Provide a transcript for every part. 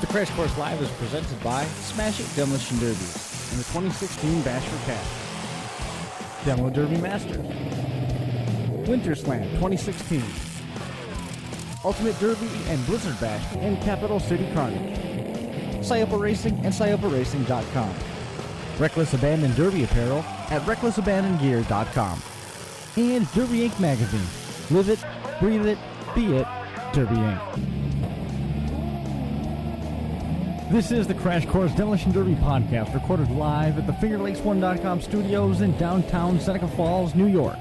The Crash Course Live is presented by Smash It Demolition Derby and the 2016 Bash for Cash. Demo Derby Masters. Winter Slam 2016. Ultimate Derby and Blizzard Bash and Capital City Carnage. Sanfilippo Racing and SanfilippoRacing.com. Reckless Abandon Derby apparel at RecklessAbandonGear.com. And Derby Inc. magazine. Live it, breathe it, be it, Derby Inc. This is the Crash Course Demolition Derby podcast, recorded live at the FingerLakes1.com studios in downtown Seneca Falls, New York.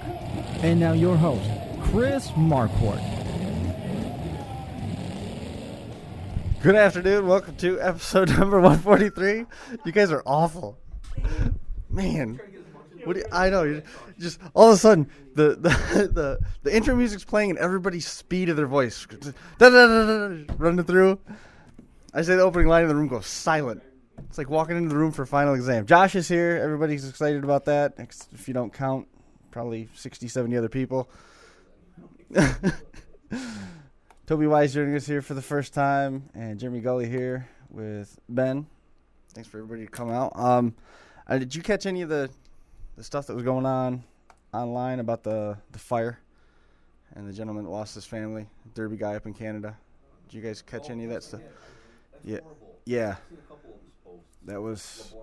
And now your host, Chris Marquardt. Good afternoon. Welcome to episode number 143. You guys are awful, man. I know. You're just all of a sudden the intro music's playing and everybody's speed of their voice running through. I say the opening line and the room goes silent. It's like walking into the room for final exam. Josh is here. Everybody's excited about that. If you don't count, probably 60, 70 other people. Toby Wise joining us here for the first time, and Jeremy Gulley here with Ben. Thanks for everybody to come out. Did you catch any of the stuff that was going on online about the fire and the gentleman that lost his family, Derby guy up in Canada? Did you guys catch any of that stuff? Yeah. Yeah. I've seen a couple of his posts. That was.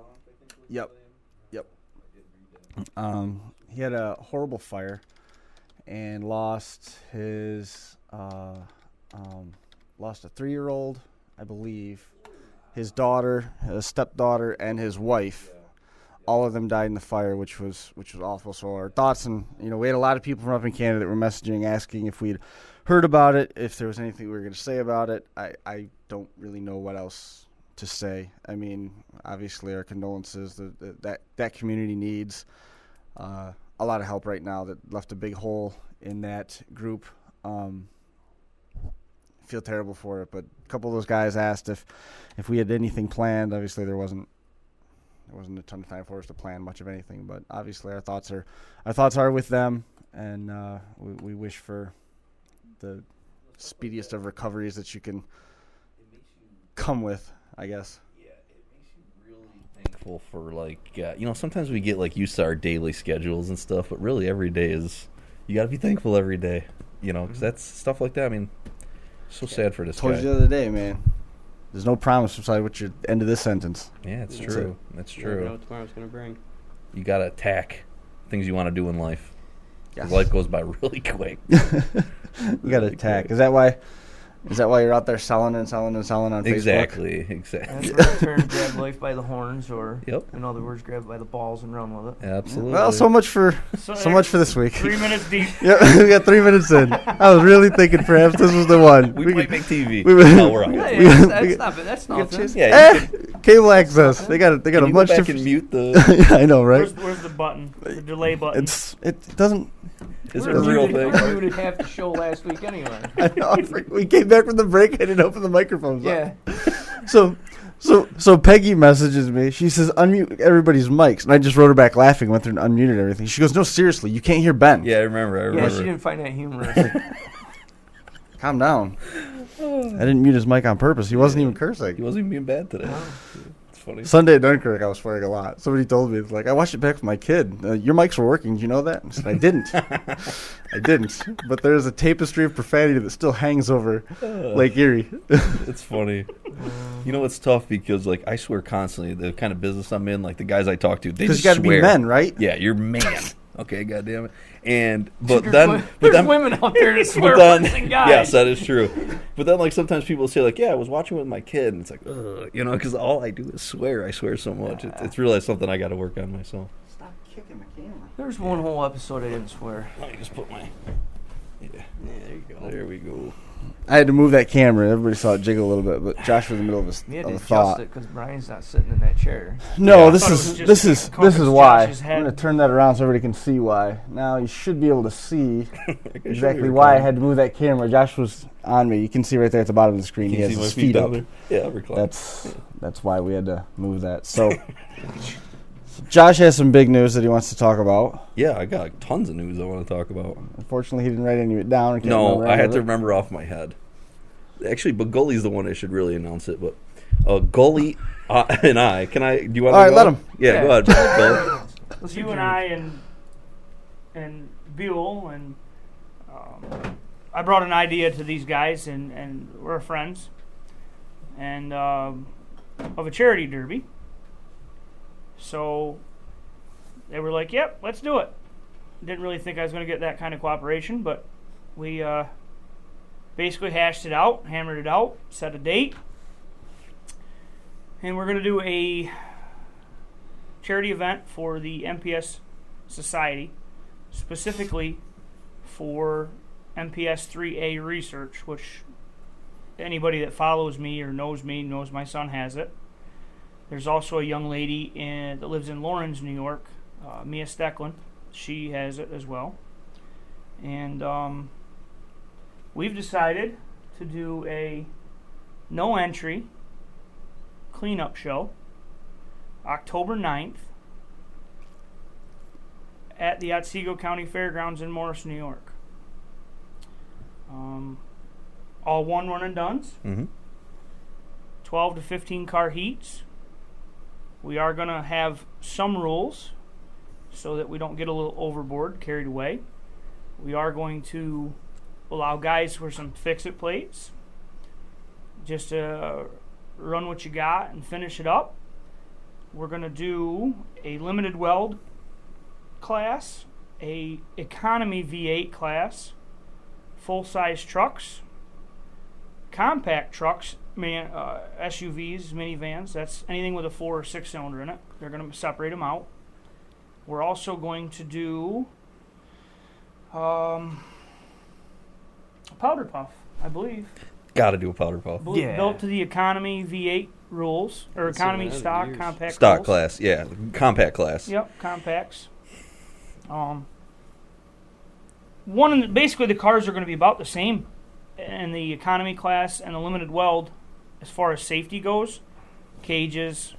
Yep. He had a horrible fire and lost his. Lost a 3-year-old, I believe, his daughter, his stepdaughter, and his wife. All of them died in the fire, which was awful. So our thoughts, and we had a lot of people from up in Canada that were messaging, asking if we'd heard about it, if there was anything we were going to say about it. I don't really know what else to say. I mean, obviously our condolences. That community needs a lot of help right now. That left a big hole in that group. Feel terrible for it, but a couple of those guys asked if we had anything planned. Obviously there wasn't a ton of time for us to plan much of anything, but obviously our thoughts are with them, and we wish for the speediest of recoveries that you can come with, I guess. Yeah, it makes you really thankful for sometimes we get used to our daily schedules and stuff, but really every day you got to be thankful every day, because that's stuff like that. I mean, so sad for this guy. Told you the other day, man. There's no promise beside what your end of this sentence. Yeah, it's true. That's true. You never know what tomorrow's going to bring. You got to attack things you want to do in life. Yes. Life goes by really quick. You got to attack. Is that why you're out there selling on Facebook? Exactly. That's right. Grab life by the horns, or in other words, grab by the balls and run with it. Absolutely. Well, so much for this week. 3 minutes deep. Yep, we got 3 minutes in. I was really thinking perhaps this was the one. We might make TV. We're on. That's nothing. Yeah, cable access. They got can a you much go back different. and mute the. Yeah, I know, right? Where's the button? The delay button. It doesn't. Is it a real thing? We muted half the show last week anyway. I know. We came back from the break. I didn't open the microphones. Yeah. So Peggy messages me. She says, unmute everybody's mics. And I just wrote her back laughing, went through and unmuted everything. She goes, no, seriously, you can't hear Ben. Yeah, I remember. Yeah, she didn't find that humorous. Calm down. I didn't mute his mic on purpose. He wasn't even cursing. He wasn't even being bad today. It's funny. Sunday at Dunkirk, I was swearing a lot. Somebody told me, it's like, I watched it back with my kid. Your mics were working. Did you know that? I said, I didn't. I didn't. But there's a tapestry of profanity that still hangs over Lake Erie. It's funny. It's tough because, I swear constantly. The kind of business I'm in, the guys I talk to, they just swear. Because you got to be men, right? Yeah, you're man. Okay, goddamn it. There's women out there that swear worse than guys. Yes, that is true. But then, sometimes people say, I was watching with my kid, and it's like, ugh, because all I do is swear. I swear so much. It's really something I got to work on myself. Stop kicking the camera. There's one whole episode I didn't swear. Let me just put my... Yeah, there you go. There we go. I had to move that camera. Everybody saw it jiggle a little bit, but Josh was in the middle of a thought. You had to adjust it because Brian's not sitting in that chair. No, Yeah, this is why. I'm going to turn that around so everybody can see why. Now you should be able to see exactly why I had to move that camera. Josh was on me. You can see right there at the bottom of the screen. He has his feet up. Yeah, recline. That's why we had to move that. So Josh has some big news that he wants to talk about. Yeah, I got tons of news I want to talk about. Unfortunately, he didn't write any of it down. No, I had to remember off my head. Actually, but Gulley's the one that should really announce it. But Gulley and I. Can I? Do you want? All to right, go? let him. Yeah, go ahead, Gulley. It's you and I and Buell and I brought an idea to these guys and we're friends and of a charity derby. So they were like, "Yep, let's do it." Didn't really think I was going to get that kind of cooperation, but we basically hashed it out, hammered it out, set a date, and we're going to do a charity event for the MPS Society, specifically for MPS III A research, which anybody that follows me or knows me knows my son has it. There's also a young lady that lives in Lawrence, New York, Mia Stecklin. She has it as well. And we've decided to do a no-entry cleanup show October 9th at the Otsego County Fairgrounds in Morris, New York. All one run and dones. 12 to 15 car heats. We are going to have some rules so that we don't get a little overboard, carried away. We are going to allow guys for some fix-it plates. Just run what you got and finish it up. We're going to do a limited weld class, a economy V8 class, full-size trucks, compact trucks, SUVs, minivans. That's anything with a 4 or 6 cylinder in it. They're going to separate them out. We're also going to do Powderpuff, I believe. Got to do a Powderpuff. Yeah. Built to the economy V8 rules, or economy stock compact stock rules. class, yeah, compact class. Yep, compacts. Basically the cars are going to be about the same in the economy class and the limited weld as far as safety goes. Cages.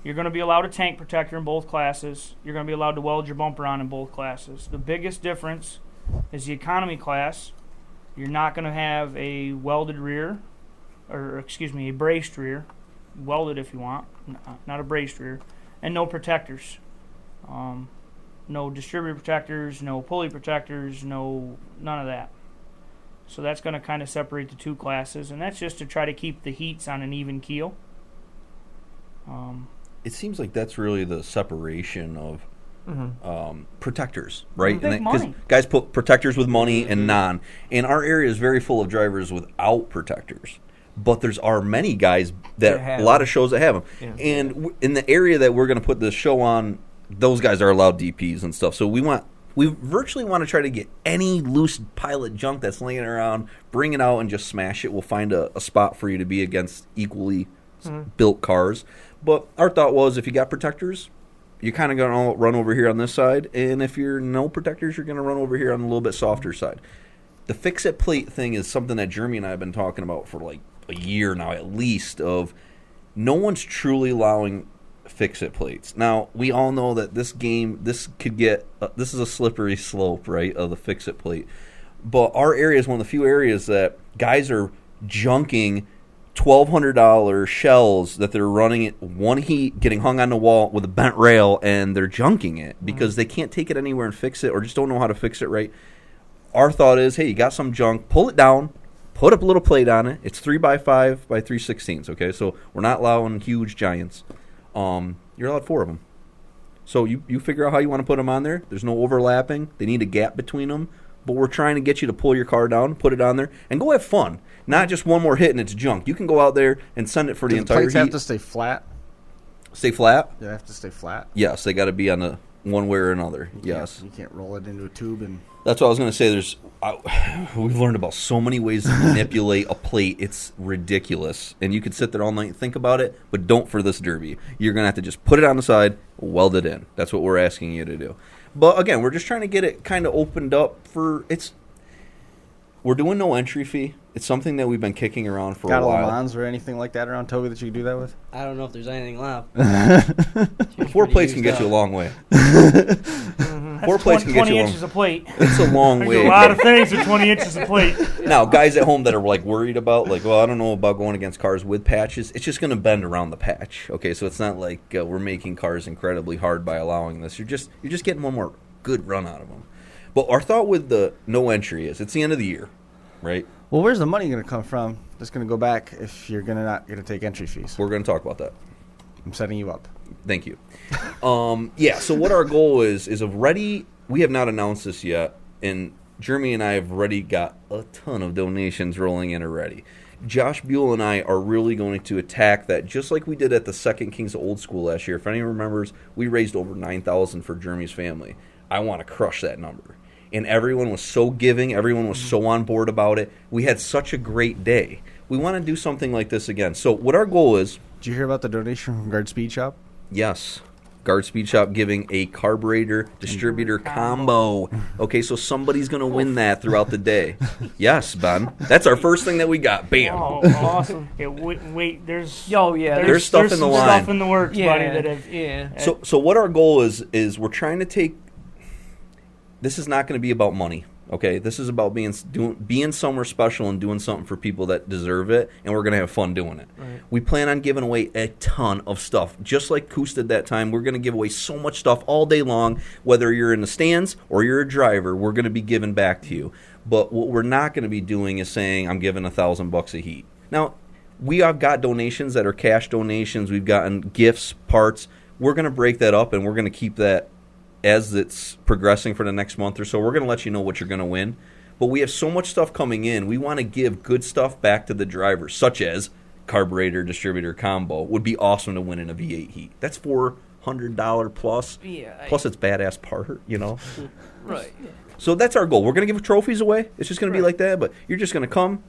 You're going to be allowed a tank protector in both classes. You're going to be allowed to weld your bumper on in both classes. The biggest difference is the economy class. You're not going to have a welded rear, a braced rear, welded if you want, not a braced rear, and no protectors. No distributor protectors, no pulley protectors, none of that. So that's going to kind of separate the two classes, and that's just to try to keep the heats on an even keel. It seems like that's really the separation of protectors, right? Because guys put protectors with money and non. And our area is very full of drivers without protectors. But there's many guys that a lot of shows that have them. Yeah. And in the area that we're going to put this show on, those guys are allowed DPs and stuff. So we virtually want to try to get any loose pilot junk that's laying around, bring it out and just smash it. We'll find a spot for you to be against equally built cars. But our thought was, if you got protectors, you're kind of going to run over here on this side. And if you're no protectors, you're going to run over here on a little bit softer side. The fix-it plate thing is something that Jeremy and I have been talking about for like a year now at least, of no one's truly allowing fix-it plates. Now, we all know that this could get, this is a slippery slope, right, of the fix-it plate. But our area is one of the few areas that guys are junking $1,200 shells that they're running at one heat, getting hung on the wall with a bent rail, and they're junking it because they can't take it anywhere and fix it or just don't know how to fix it right. Our thought is, hey, you got some junk, pull it down, put up a little plate on it. It's 3x5 by 3/16, okay? So we're not allowing huge giants. You're allowed 4 of them. So you figure out how you want to put them on there. There's no overlapping. They need a gap between them. But we're trying to get you to pull your car down, put it on there, and go have fun. Not just one more hit and it's junk. You can go out there and send it for the entire heat. Plates have to stay flat? Stay flat? Yeah, they have to stay flat? Yes, they got to be on the one way or another. Yes. You can't roll it into a tube and... That's what I was going to say. We've learned about so many ways to manipulate a plate. It's ridiculous. And you could sit there all night and think about it, but don't for this derby. You're going to have to just put it on the side, weld it in. That's what we're asking you to do. But again, we're just trying to get it kind of opened up for we're doing no entry fee. It's something that we've been kicking around for a while. Got a Le Mans or anything like that around Toby that you could do that with? I don't know if there's anything left. 4 plates can get you a long way. 4 plates can get 20 you inches of plate. It's a long There's way. a lot of things with 20 inches of plate. Now, guys at home that are like worried about, like, well, I don't know about going against cars with patches. It's just going to bend around the patch. Okay, so it's not like we're making cars incredibly hard by allowing this. You're just getting one more good run out of them. But our thought with the no entry is it's the end of the year, right? Well, where's the money going to come from? That's going to go back if you're not going to take entry fees. We're going to talk about that. I'm setting you up. Thank you. So what our goal is already, we have not announced this yet, and Jeremy and I have already got a ton of donations rolling in already. Josh Buell and I are really going to attack that, just like we did at the Second Kings Old School last year. If anyone remembers, we raised over $9,000 for Jeremy's family. I want to crush that number. And everyone was so giving. Everyone was so on board about it. We had such a great day. We want to do something like this again. So what our goal is... Did you hear about the donation from Guard Speed Shop? Yes. Guard Speed Shop giving a carburetor distributor combo. Okay, so somebody's going to win that throughout the day. Yes, Ben. That's our first thing that we got. Bam. Oh, awesome. Yeah, wait, there's stuff in the line. Stuff in the works, buddy. So what our goal is we're trying to take... This is not going to be about money, okay? This is about being somewhere special and doing something for people that deserve it, and we're going to have fun doing it. Right. We plan on giving away a ton of stuff. Just like Coos did that time, we're going to give away so much stuff all day long. Whether you're in the stands or you're a driver, we're going to be giving back to you. But what we're not going to be doing is saying, I'm giving $1,000 a heat. Now, we have got donations that are cash donations. We've gotten gifts, parts. We're going to break that up, and we're going to keep that as it's progressing for the next month or so. We're going to let you know what you're going to win. But we have so much stuff coming in. We want to give good stuff back to the drivers, such as carburetor distributor combo. Would be awesome to win in a V8 heat. That's $400 plus. Yeah. Plus it's badass part, you know. Right. So that's our goal. We're going to give trophies away. It's just going to be like that. But you're just going to come,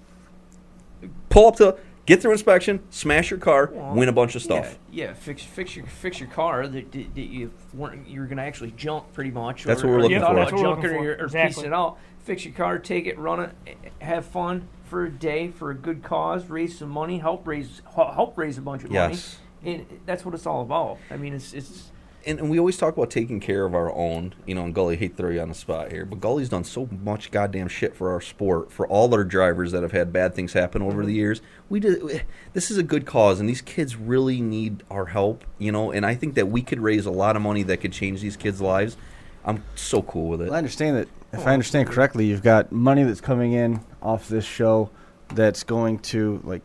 pull up to... Get through inspection, smash your car, win a bunch of stuff. Yeah, fix your car that you were going to actually junk pretty much. That's what we're looking for. Junk it or piece it out. Fix your car, take it, run it, have fun for a day for a good cause, raise some money, help raise a bunch of money. And that's what it's all about. I mean, it's. And we always talk about taking care of our own, you know, and Gulley, I hate to throw you on the spot here, but Gulley's done so much goddamn shit for our sport, for all our drivers that have had bad things happen over the years. This is a good cause, and these kids really need our help, you know, and I think that we could raise a lot of money that could change these kids' lives. I'm so cool with it. Well, I understand that, if I understand correctly, you've got money that's coming in off this show that's going to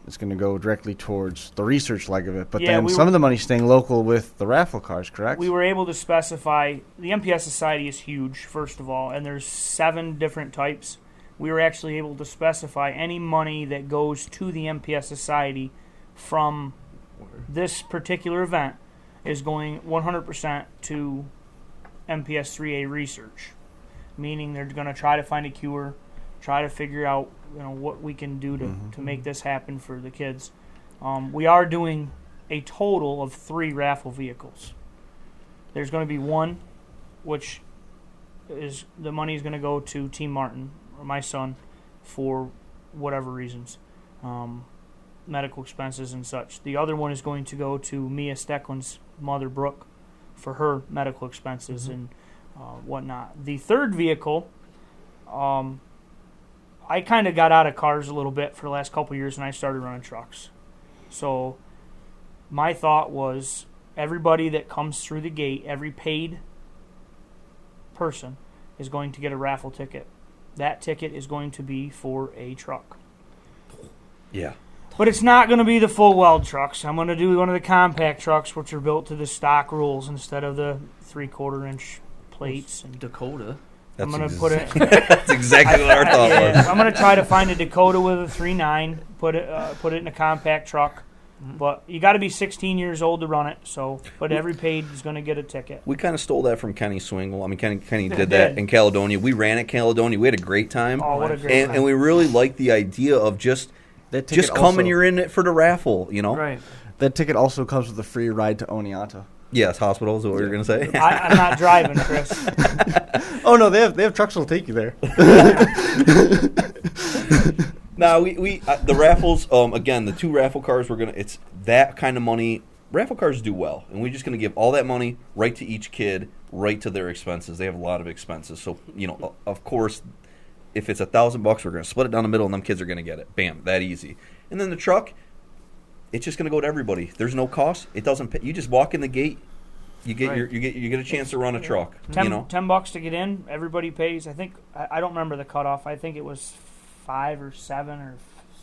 it's going to go directly towards the research leg of it, but then some of the money's staying local with the raffle cars, correct? We were able to specify the MPS Society is huge, first of all, and there's 7 different types. We were actually able to specify any money that goes to the MPS Society from this particular event is going 100% to MPS 3A research, meaning they're going to try to find a cure, try to figure out what we can do to make this happen for the kids. We are doing a total of 3 raffle vehicles. There's going to be one, which is the money is going to go to Team Martin, or my son, for whatever reasons, medical expenses and such. The other one is going to go to Mia Stecklin's mother, Brooke, for her medical expenses and whatnot. The third vehicle, I kind of got out of cars a little bit for the last couple of years, and I started running trucks. So my thought was everybody that comes through the gate, every paid person, is going to get a raffle ticket. That ticket is going to be for a truck. Yeah. But it's not going to be the full weld trucks. I'm going to do one of the compact trucks, which are built to the stock rules instead of the 3/4-inch plates. And Dakota. I'm going to put it. That's exactly what our thought was. I'm going to try to find a Dakota with a 3.9, put it in a compact truck. But you got to be 16 years old to run it. But every paid is going to get a ticket. We kind of stole that from Kenny Swingle. I mean, Kenny did that in Caledonia. We ran at Caledonia. We had a great time. Oh, what a great time! And we really liked the idea of just come and you're in it for the raffle. You know, right? That ticket also comes with a free ride to Oneonta. Yes, hospital is what you were going to say. I'm not driving, Chris. Oh no, they have trucks that'll take you there. No, we the raffles. Again, the 2 raffle cars. It's that kind of money. Raffle cars do well, and we're just going to give all that money right to each kid. right to their expenses. They have a lot of expenses. So, of course, if it's $1,000, we're going to split it down the middle, and them kids are going to get it. Bam, that easy. And then the truck, it's just going to go to everybody. There's no cost. It doesn't pay. You just walk in the gate. You get you get a chance to run a truck. $10 to get in. Everybody pays. I think I don't remember the cutoff. I think it was 5 or 7 or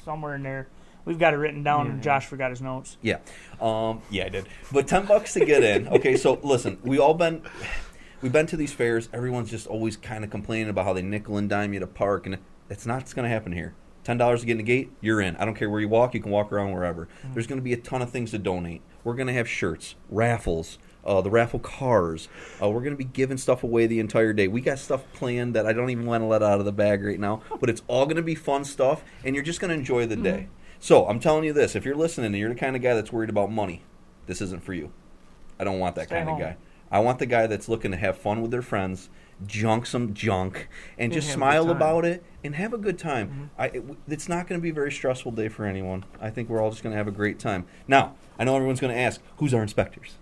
somewhere in there. We've got it written down. Yeah. Josh forgot his notes. Yeah, yeah, I did. But $10 to get in. Okay, so listen, we've been to these fairs. Everyone's just always kind of complaining about how they nickel and dime you to park, and it's not going to happen here. $10 to get in the gate, you're in. I don't care where you walk. You can walk around wherever. Mm-hmm. There's going to be a ton of things to donate. We're going to have shirts, raffles, the raffle cars. We're going to be giving stuff away the entire day. We got stuff planned that I don't even want to let out of the bag right now, but it's all going to be fun stuff, and you're just going to enjoy the day. So I'm telling you this. If you're listening and you're the kind of guy that's worried about money, this isn't for you. I don't want that Stay kind home. of guy. I want the guy that's looking to have fun with their friends, junk some junk, and just have a smile good time. about it and have a good time. It's not going to be a very stressful day for anyone. I think we're all just going to have a great time. Now, I know everyone's going to ask, who's our inspectors?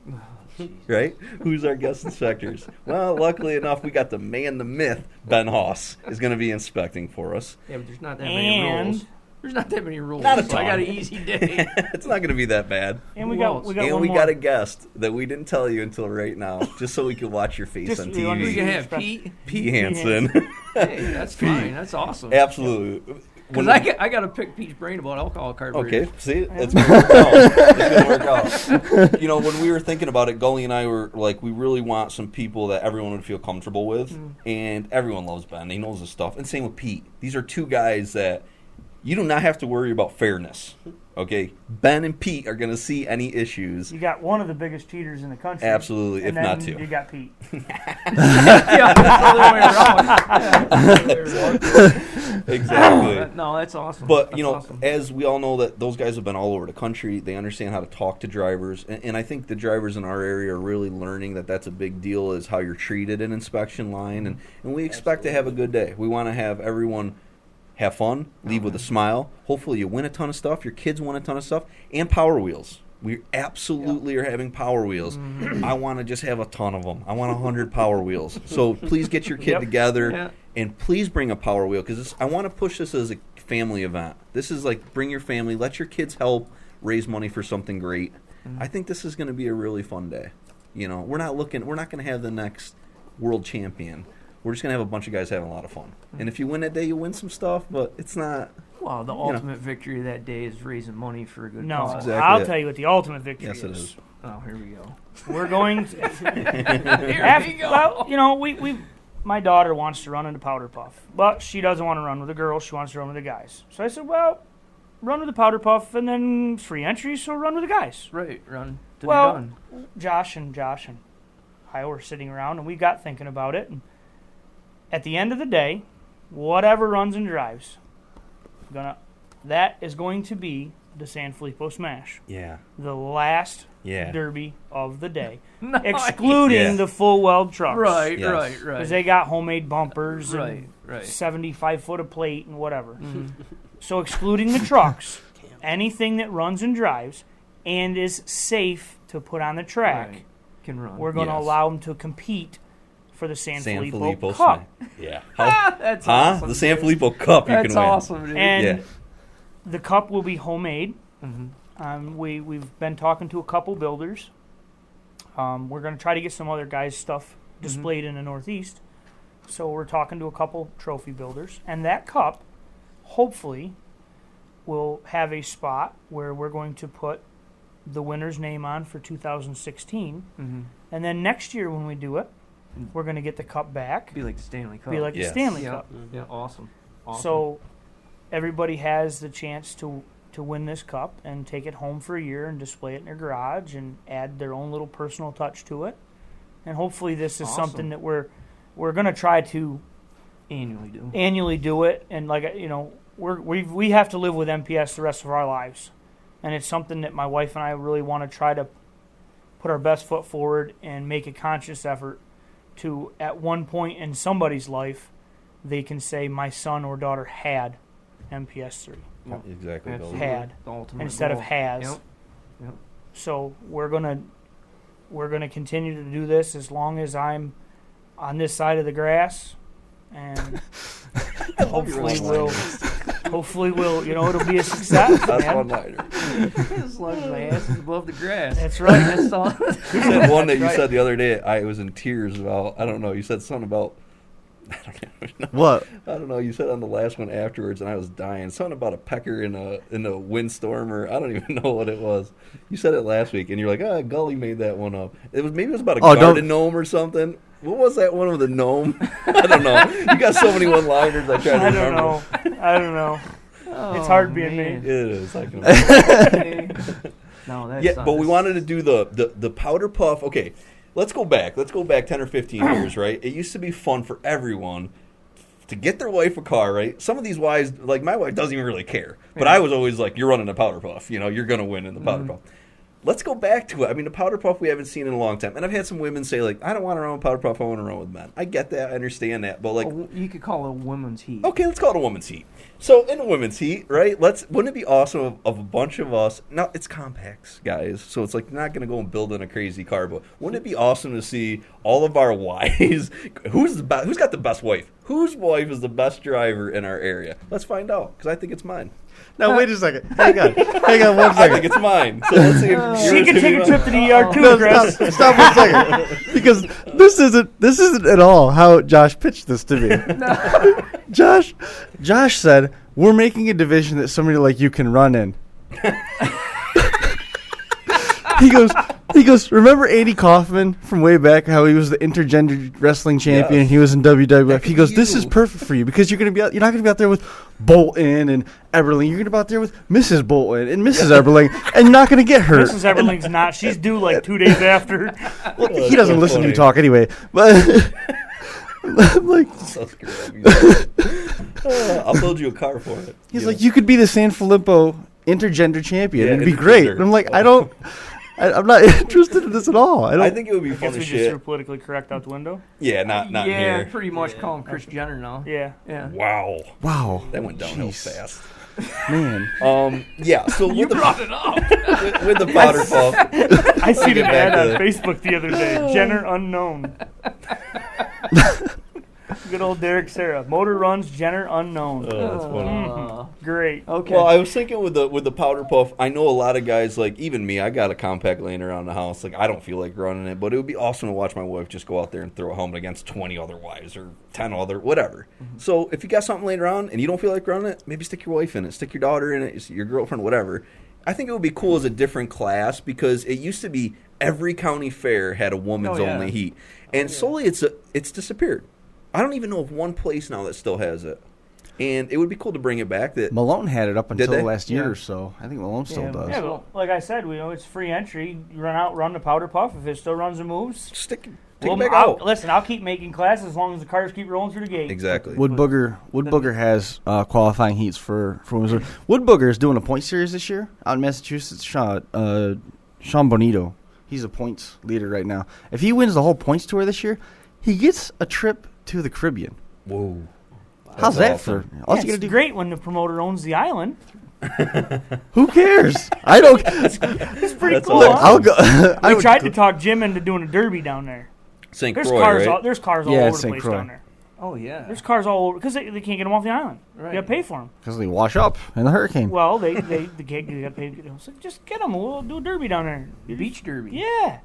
Right? Who's our guest inspectors? Well, luckily enough, we got the man, the myth, Ben Hoss, is going to be inspecting for us. Yeah, but there's not that many rules. There's not that many rules. Not a so ton. I got an easy day. It's not going to be that bad. And we Who got else? we got And one we more. got a guest that we didn't tell you until right now, just so we could watch your face Just on we wanted We to TV. can have Special. Pete. P. Hansen. Hey, that's fine. That's awesome. Absolutely. Because I got to pick Pete's brain about alcohol carburetors. Okay, see, it's going to work out. It's going to work out. When we were thinking about it, Gulley and I were like, we really want some people that everyone would feel comfortable with, and everyone loves Ben. He knows his stuff. And same with Pete. These are two guys that you do not have to worry about fairness. Okay, Ben and Pete are going to see any issues. You got one of the biggest cheaters in the country. Absolutely, and if not then two. You got Pete. Yeah, that's the other way around. Exactly. No, that's awesome. But, That's awesome. as we all know that those guys have been all over the country, they understand how to talk to drivers. And I think the drivers in our area are really learning that that's a big deal, is how you're treated in inspection line. And we expect to have a good day. We want to have everyone have fun, leave with a smile. Hopefully you win a ton of stuff, your kids win a ton of stuff, and Power Wheels. We absolutely are having Power Wheels. I want to just have a ton of them. I want 100 Power Wheels. So please get your kid together, and please bring a Power Wheel, because I want to push this as a family event. This is like, bring your family, let your kids help raise money for something great. I think this is going to be a really fun day. We're not going to have the next world champion. We're just going to have a bunch of guys having a lot of fun. And if you win that day, you win some stuff, but it's not... Well, the ultimate victory of that day is raising money for a good No, cause. exactly I'll it. tell you what the ultimate victory Yes, it is. Oh, here we go. We're going to... Here we go. Well, we my daughter wants to run into Powderpuff, but she doesn't want to run with the girls. She wants to run with the guys. So I said, well, run with the Powderpuff, and then free entry, so run with the guys. Right, run to Well, be done. Josh and I were sitting around, and we got thinking about it. And at the end of the day, whatever runs and drives, that is going to be the Sanfilippo Smash, Yeah. the last Yeah. derby of the day, Nice. excluding Yeah. the full weld trucks. Right, Yes. right, Because right. they got homemade bumpers Right, and right. 75 foot of plate and whatever. So excluding the trucks, anything that runs and drives and is safe to put on the track, Right. Can run. we're going to Yes. allow them to compete for the Sanfilippo Sanfilippo Cup. Yeah. That's Huh? awesome. The Sanfilippo Cup you That's can win. awesome, dude. And Yeah. the cup will be homemade. Mhm. We've been talking to a couple builders. We're going to try to get some other guys' stuff displayed in the Northeast. So we're talking to a couple trophy builders. And that cup, hopefully, will have a spot where we're going to put the winner's name on for 2016. Mhm. And then next year when we do it, we're going to get the cup back. Be like the Stanley Cup. Be like Yes. the Stanley yeah. Cup. Yeah, awesome. Awesome. So everybody has the chance to win this cup and take it home for a year and display it in their garage and add their own little personal touch to it. And hopefully this is Awesome. something that we're going to try to annually do. it. And we have to live with MPS the rest of our lives. And it's something that my wife and I really want to try to put our best foot forward and make a conscious effort to, at one point in somebody's life, they can say, my son or daughter had MPS 3. Yep. Exactly. Absolutely. Had The ultimate instead of goal. has. Yep. Yep. So we're gonna continue to do this as long as I'm on this side of the grass, and hopefully we'll, it'll be a success. That's man. one liner. As long as my ass is above the grass. That's right. That's all. Who said one that you Right. said the other day? I was in tears about. I don't know. You said something about. I don't know. What? I don't know. You said on the last one afterwards, and I was dying. Something about a pecker in a windstorm, or I don't even know what it was. You said it last week, and you're like, Gulley made that one up. It was about a garden gnome or something. What was that one with the gnome? I don't know. You got so many one-liners. I try to remember. I don't know. It's hard being me. It is. I can imagine. No, that's Yeah, not but we this- wanted to do the Powderpuff. Okay, let's go back. Let's go back 10 or 15 years, right? It used to be fun for everyone to get their wife a car, right? Some of these wives, like my wife, doesn't even really care. But I was always like, you're running a Powderpuff. You're going to win in the Powderpuff. Let's go back to it. I mean, the Powderpuff we haven't seen in a long time. And I've had some women say, like, I don't want to run with Powderpuff. I want to run with men. I get that. I understand that. But, like, you could call it a women's heat. okay, let's call it a women's heat. So in a women's heat, right? Wouldn't it be awesome of a bunch of us? Now it's compacts, guys, so it's like you're not going to go and build in a crazy car. But wouldn't it be awesome to see all of our wives? Who's got the best wife? Whose wife is the best driver in our area? Let's find out, because I think it's mine. Now wait a second. Hang on 1 I second. think it's mine. So let's see if She can take a trip to the ER too, No, Chris. stop 1 second. Because this isn't at all how Josh pitched this to me. Josh said, we're making a division that somebody like you can run in. He goes, remember Andy Kaufman from way back, how he was the intergender wrestling champion and he was in WWF? He goes, this is perfect for you because you're not going to be out there with Bolton and Eberling. You're going to be out there with Mrs. Bolton and Mrs. Eberling, and you're not going to get hurt. Mrs. Everling's not. She's due like 2 days after. Well, he doesn't listen to me talk anyway. But I'm like, So screwed up. I'll build you a car for it. he's like, you could be the Sanfilippo intergender champion. Yeah, It'd be great. intergender. And I'm like, I'm not interested in this at all. I think it would be I fun guess we as just threw shit. politically correct out the window. Yeah, not yeah, here. pretty much call him Kris Jenner now. Yeah. Yeah. Wow. Wow. That went downhill Jeez. fast. Man. Yeah, so You with the brought it up. with the Powderpuff, I seen an get back ad to- on Facebook the other day. Jenner unknown. Good old Derek Sarah. Motor runs, Jenner unknown. that's funny. Great. Okay. Well, I was thinking with the Powderpuff, I know a lot of guys, like even me, I got a compact laying around the house. Like I don't feel like running it, but it would be awesome to watch my wife just go out there and throw a helmet against 20 other wives or 10 other, whatever. So if you got something laying around and you don't feel like running it, maybe stick your wife in it, stick your daughter in it, your girlfriend, whatever. I think it would be cool as a different class because it used to be every county fair had a woman's only heat, and slowly it's disappeared. I don't even know of one place now that still has it. And it would be cool to bring it back. That Malone had it up until they? last year Yeah. or so. I think Malone still does. Yeah, but like I said, it's free entry. You run the Powderpuff. If it still runs and moves, take it back out. Listen, I'll keep making classes as long as the cars keep rolling through the gate. Exactly. Wood Booger has qualifying heats for women's. Wood Booger is doing a point series this year out in Massachusetts. Sean Bonito, he's a points leader right now. If he wins the whole points tour this year, he gets a trip to the Caribbean. Whoa. How's That's that awesome. for? All you It's gotta do. great when the promoter owns the island. Who cares? I don't. It's pretty That's cool. awesome. Huh? I'll go. I We would tried go- to talk Jim into doing a derby down there. St. There's Croix, cars. right? There's cars all Yeah, over it's the St. place Croix. down there. Oh yeah. There's cars all over because they can't get them off the island. Right. You got to pay for them. Because they wash up in the hurricane. Well, they can't. You got to pay. So just get them. We'll do a derby down there. Beach derby. Yeah.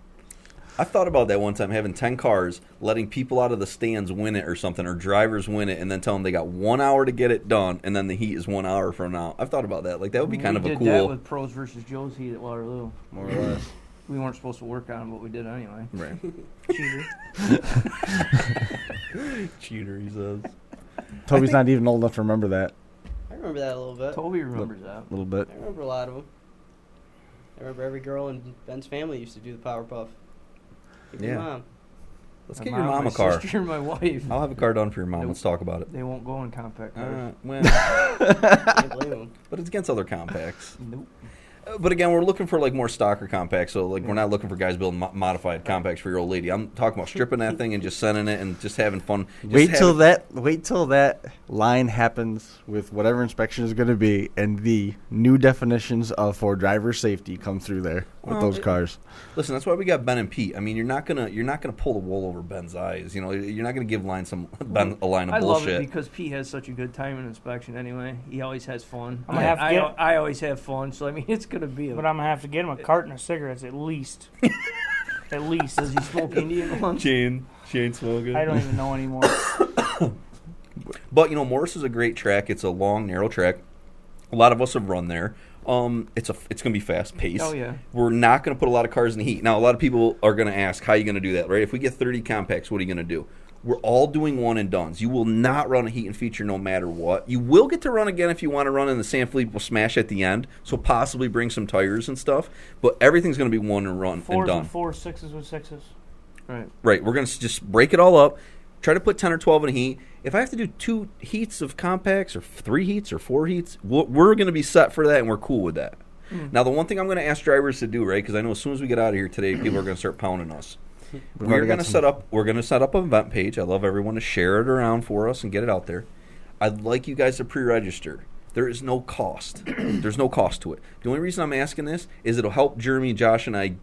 I thought about that one time, having 10 cars, letting people out of the stands win it or something, or drivers win it, and then tell them they got 1 hour to get it done, and then the heat is 1 hour from now. I've thought about that. Like, that would be kind of a We cool... did that with Pros versus Joe's heat at Waterloo. More or less. We weren't supposed to work on it, but we did anyway. Right. Cheater. Cheater, he says. Toby's not even old enough to remember that. I remember that a little bit. Toby remembers that. A little bit. I remember a lot of them. I remember every girl in Ben's family used to do the Powderpuff. Even Yeah. Mom. Let's My get your mom my a car. sister, and my wife. I'll have a car done for your mom. Nope. Let's talk about it. They won't go in compact cars. Well, Can't blame them. but it's against other compacts. Nope. But again, we're looking for like more stocker compacts. So like we're not looking for guys building modified compacts for your old lady. I'm talking about stripping that thing and just sending it and just having fun. Wait till that line happens with whatever inspection is going to be, and the new definitions for driver safety come through there with those cars. Listen, that's why we got Ben and Pete. I mean, you're not gonna pull the wool over Ben's eyes. You know, you're not gonna give Ben a line of bullshit. I love it because Pete has such a good time in inspection. Anyway, he always has fun. I always have fun. So I mean, it's gonna be. But I'm gonna have to get him a carton of cigarettes at least. At least. Does he smoke Indian ones? Chain smoking. I don't even know anymore. But you know, Morris is a great track. It's a long, narrow track. A lot of us have run there. It's going to be fast paced. Oh yeah. We're not going to put a lot of cars in the heat. Now, a lot of people are going to ask, how are you going to do that, right? If we get 30 compacts, what are you going to do? We're all doing one and dones. You will not run a heat and feature no matter what. You will get to run again if you want to run in the Sanfilippo Smash at the end, so possibly bring some tires and stuff. But everything's going to be one and run and done. 4s and 4s, 6s with 6s. Right. We're going to just break it all up. Try to put 10 or 12 in a heat. If I have to do 2 heats of compacts or 3 heats or 4 heats, we're going to be set for that, and we're cool with that. Now, the one thing I'm going to ask drivers to do, right, because I know as soon as we get out of here today, people are going to start pounding us. We're going to set up an event page. I love everyone to share it around for us and get it out there. I'd like you guys to pre-register. There is no cost. There's no cost to it. The only reason I'm asking this is it'll help Jeremy, Josh, and I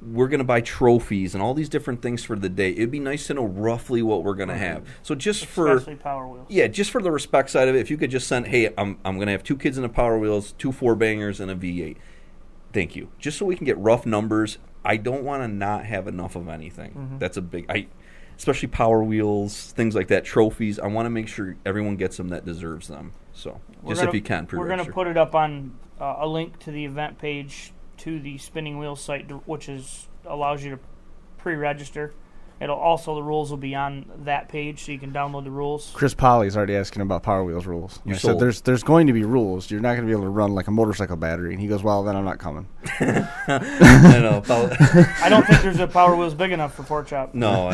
we're going to buy trophies and all these different things for the day. It'd be nice to know roughly what we're going to have. So especially Power Wheels. Yeah, just for the respect side of it, if you could just send, hey, I'm going to have 2 kids in the Power Wheels, 2 4-bangers, and a V8. Thank you. Just so we can get rough numbers. I don't want to not have enough of anything. That's a big, especially Power Wheels, things like that, trophies. I want to make sure everyone gets them that deserves them. So if you can, we're going to put it up on a link to the event page to the Spinning Wheels site, which allows you to pre-register. The rules will be on that page, so you can download the rules. Chris Polly's already asking about Power Wheels rules. I said there's going to be rules. You're not going to be able to run like a motorcycle battery. And he goes, well, then I'm not coming. I know. I don't think there's a Power Wheels big enough for Pork Chop. No,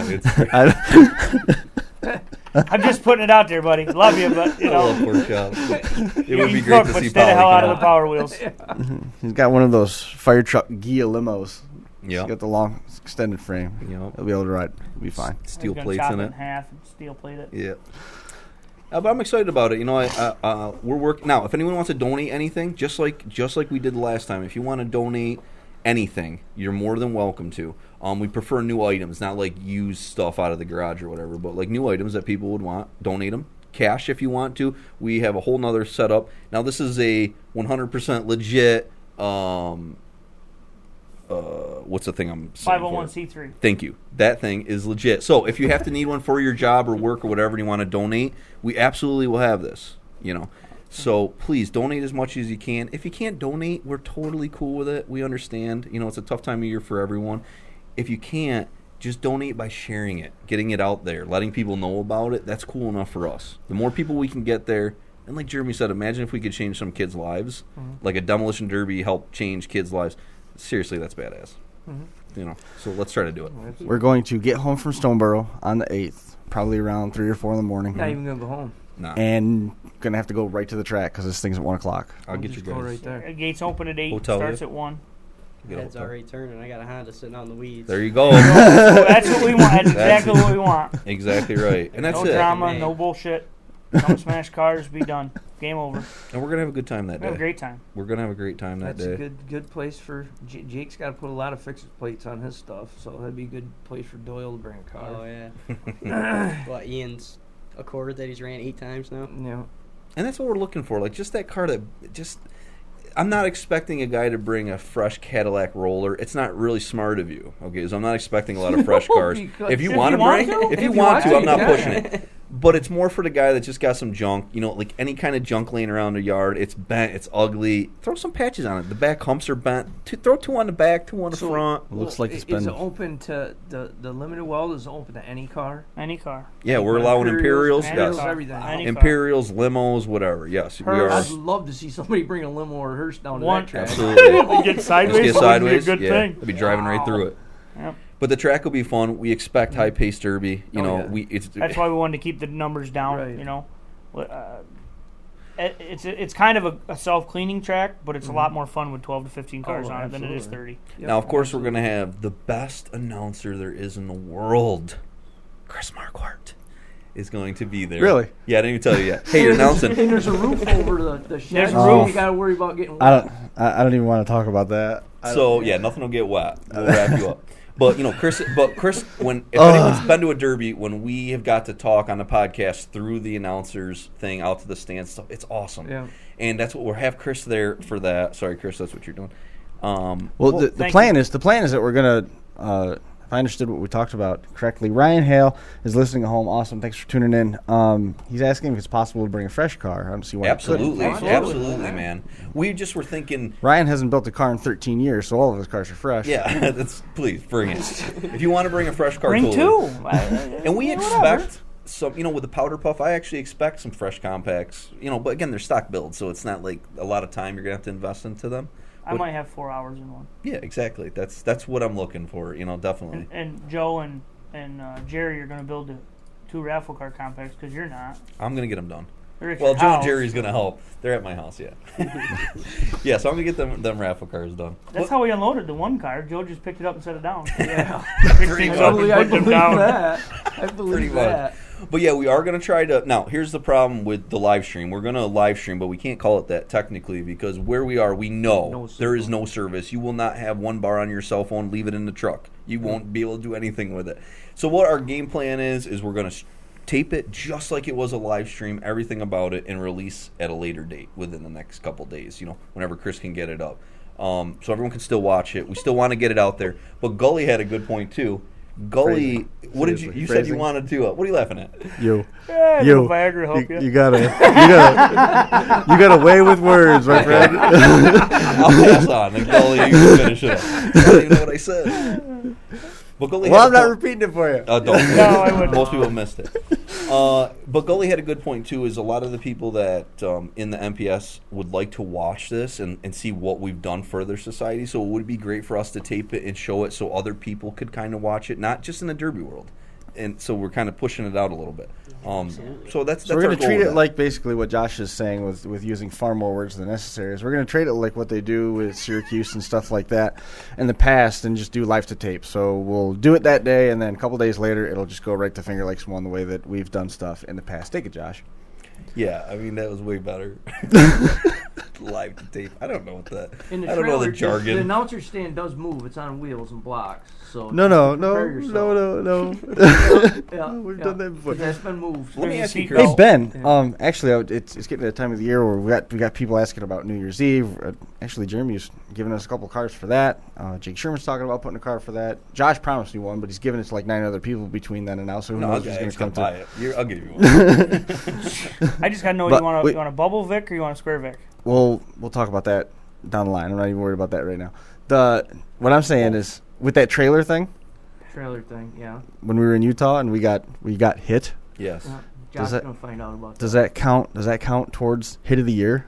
I'm just putting it out there, buddy. Love you, but I love Pork Chop. It would be great to see stay the hell out of the Power Wheels. He's got one of those fire truck Gia limos. Yeah. He's got the long extended frame. Yep. He'll be able to ride. It'll be fine. Steel He's plates chop in it it. in half and steel plate it. Yeah. But I'm excited about it. You know, we're working now. If anyone wants to donate anything, just like we did the last time, if you want to donate anything, you're more than welcome to. We prefer new items, not like used stuff out of the garage or whatever, but like new items that people would want. Donate them. Cash if you want to. We have a whole nother setup. Now this is a 100% legit. What's the thing I'm saying? 501c3. Thank you. That thing is legit. So if you have to need one for your job or work or whatever, and you want to donate, we absolutely will have this. You know. So please donate as much as you can. If you can't donate, we're totally cool with it. We understand. You know, it's a tough time of year for everyone. If you can't, just donate by sharing it, getting it out there, letting people know about it. That's cool enough for us. The more people we can get there, and like Jeremy said, imagine if we could change some kids' lives, like a demolition derby helped change kids' lives. Seriously, that's badass. You know, so let's try to do it. We're going to get home from Stoneboro on the 8th, probably around 3 or 4 in the morning. Not even gonna go home. Nah. And gonna have to go right to the track because this thing's at 1 o'clock. I'll get you Just go guys. right there. Gates open at 8, Hotel, starts yeah. at 1. Head's already turning. I got a Honda sitting out in the weeds. There you go. So that's what we want. That's exactly what we want. Exactly right. And that's No it. drama, no bullshit. Come smash cars, be done. Game over. And we're gonna have a good time that We day. have a great time. We're gonna have a great time that That's day. a good place for Jake's got to put a lot of fixed plates on his stuff, so that'd be a good place for Doyle to bring a car. Oh, yeah. What, Ian's Accord that he's ran 8 times now? Yeah. And that's what we're looking for. Like just that car that just. I'm not expecting a guy to bring a fresh Cadillac roller. It's not really smart of you. Okay, so I'm not expecting a lot of fresh cars. If you want to bring, if you want to, I'm not pushing it. But it's more for the guy that just got some junk. You know, like any kind of junk laying around the yard. It's bent. It's ugly. Throw some patches on it. The back humps are bent. Throw 2 on the back, 2 on the front. Looks like it's been. Is it open to the limited weld? Is it open to any car? Any car. Yeah, we're allowing Imperials. Imperials, Yes. Everything. Any car. Imperials, limos, whatever. Yes, we are. I'd love to see somebody bring a limo or hearse down to that track. Absolutely. Get sideways. Let's get sideways. Be a good Yeah, thing. I'll be driving right through it. Yep. But the track will be fun. We expect high-paced derby. You know, yeah. it's That's why we wanted to keep the numbers down. Right. You know, It's kind of a self-cleaning track, but it's a lot more fun with 12 to 15 cars on it than it is 30. Yep, Now, of course, we're going to have the best announcer there is in the world. Chris Marquardt is going to be there. Really? Yeah, I didn't even tell you yet. Hey, you're announcing. And there's a roof over the shed. There's a so roof. You got to worry about getting I wet. don't even want to talk about that. So, yeah, nothing will get wet. We'll wrap you up. But, Chris, if anyone's been to a derby, when we have got to talk on the podcast through the announcers thing out to the stands, stuff, it's awesome. Yeah. And that's what we'll have Chris there for that. Sorry, Chris, that's what you're doing. The plan is that we're gonna. If I understood what we talked about correctly, Ryan Hale is listening at home. Awesome, thanks for tuning in. He's asking if it's possible to bring a fresh car. I don't see why. Absolutely, couldn't. absolutely, man. We just were thinking. Ryan hasn't built a car in 13 years, so all of his cars are fresh. Yeah, please bring it. If you want to bring a fresh car, Bring totally. two. And we Whatever. expect some, with the Powderpuff, I actually expect some fresh compacts. But again, they're stock builds, so it's not like a lot of time you're gonna have to invest into them. I might have 4 hours in one. Yeah, exactly. That's what I'm looking for. Definitely. And Joe and Jerry are going to build 2 raffle car compacts because you're not. I'm gonna get them done. They're at Well, your Joe and house. Jerry's gonna help. They're at my house, yeah. Yeah, so I'm gonna get them raffle cars done. That's how we unloaded the one car. Joe just picked it up and set it down. Yeah. Picked things up and I put them believe down. that. I Pretty believe much. that. But yeah, we are going to try to. Now, here's the problem with the live stream. We're going to live stream, but we can't call it that technically because where we are, we know No there is no service. You will not have one bar on your cell phone, leave it in the truck. You won't be able to do anything with it. So what our game plan is we're going to tape it just like it was a live stream, everything about it, and release at a later date within the next couple days, whenever Chris can get it up. So everyone can still watch it. We still want to get it out there. But Gulley had a good point, too. Gulley, what did you said you Phrasing. wanted to, what are you laughing at? You Little Viagra help you. you gotta weigh with words, my friend. I'll pass on, and Gulley, you can finish it up. I don't even know what I said. But Gulley Well, had I'm a not point. repeating it for you. Don't. No, I wouldn't. Most people missed it. But Gulley had a good point, too, is a lot of the people that in the MPS would like to watch this and see what we've done for their society. So it would be great for us to tape it and show it so other people could kind of watch it, not just in the derby world. And so we're kind of pushing it out a little bit. So that's So we're our going to goal treat with it that. like basically what Josh is saying with using far more words than necessary. Is we're going to treat it like what they do with Syracuse and stuff like that in the past and just do live to tape. So we'll do it that day, and then a couple days later, it'll just go right to Finger Lakes 1 the way that we've done stuff in the past. Take it, Josh. Yeah, I mean, that was way better. Live to tape. I don't know what that. In the I don't know the trailer, jargon. The announcer stand does move. It's on wheels and blocks. So No. prepare yourself. Yeah, We've yeah. done that before. That's been moved. Let me ask you, Hey, Chris. Hey Ben, Yeah. actually, it's getting to the time of the year where we got people asking about New Year's Eve. Actually, Jeremy's giving us a couple cards for that. Jake Sherman's talking about putting a card for that. Josh promised me one, but he's giving it to like 9 other people between then and now. So who No, I'll knows who's going to come buy to? it. I'll give you one. I just got to know, But you want wait. a bubble Vic or you want a square Vic? We'll talk about that down the line. I'm not even worried about that right now. What I'm saying is with that trailer thing, Trailer thing, yeah. when we were in Utah and we got hit. Yes. Yeah. Does Josh's that- gonna find out about Does that count? Does that count towards hit of the year?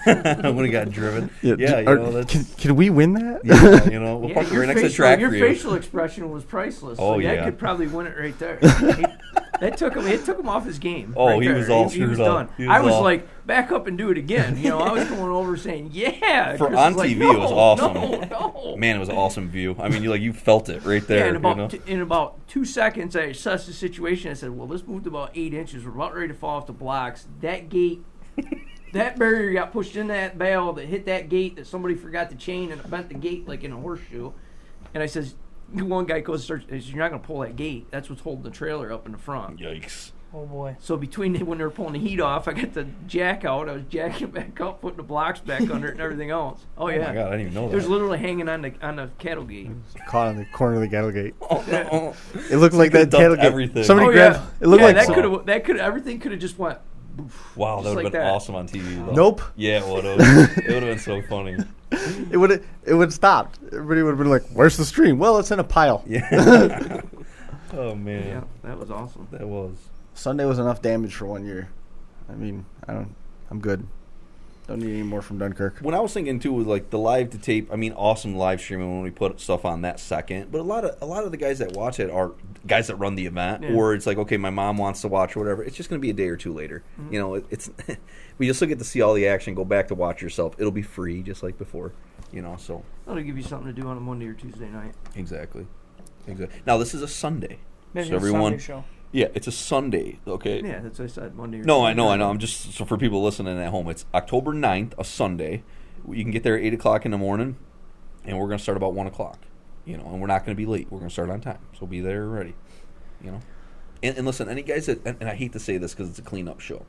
When he got driven. Yeah, that's. Can we win that? Yeah, we'll Yeah, park your right next to the facial, track your for you. facial expression was priceless. Oh, so yeah. that could probably win it right there. It took him off his game. Oh, right he there. was all He was screwed up. done. He was I was all- like, back up and do it again. I was going over saying, yeah. For Chris on was like, TV, it was "No, awesome. No. Man, it was an awesome view. I mean, you felt it right there. Yeah, in about 2 seconds, I assessed the situation. I said, well, this moved about 8 inches. We're about ready to fall off the blocks. That gate, that barrier got pushed in that bale that hit that gate that somebody forgot to chain and it bent the gate like in a horseshoe. And I says, one guy goes, "You're not going to pull that gate. That's what's holding the trailer up in the front." Yikes. Oh, boy. So when they were pulling the heat off, I got the jack out. I was jacking it back up, putting the blocks back under it and everything else. Oh, Oh yeah. my God, I didn't even know It was that. literally hanging on the cattle gate. Caught on the corner of the cattle gate. Oh, no. It looked like could've that cattle dumped gate. everything. Somebody Oh, grabbed. yeah. It looked Yeah, like that could everything could have just went. Wow, that Just would have like been that. awesome on TV. Though. Nope. Yeah, it would have. It would have been so funny. It would have stopped. Everybody would have been like, "Where's the stream?" Well, it's in a pile. Yeah. Oh, man. Yeah, that was awesome. That was. Sunday was enough damage for 1 year. I mean, I'm good. Don't need any more from Dunkirk. When I was thinking too, with like the live to tape, I mean, awesome live streaming when we put stuff on that second. But a lot of the guys that watch it are guys that run the event, or it's like, okay, my mom wants to watch or whatever. It's just going to be a day or two later. Mm-hmm. You know, it's we just get to see all the action. Go back to watch yourself. It'll be free, just like before. You know, so that'll give you something to do on a Monday or Tuesday night. Exactly. Now this is a Sunday, Maybe so everyone. Sunday show. Yeah, it's a Sunday, okay? Yeah, that's what I said, Monday or No, Tuesday I know. night. I'm just, so for people listening at home, it's October 9th, a Sunday. You can get there at 8 o'clock in the morning, and we're going to start about 1 o'clock, you know, and we're not going to be late. We're going to start on time, so be there ready, you know. And listen, any guys that, and I hate to say this because it's a cleanup show,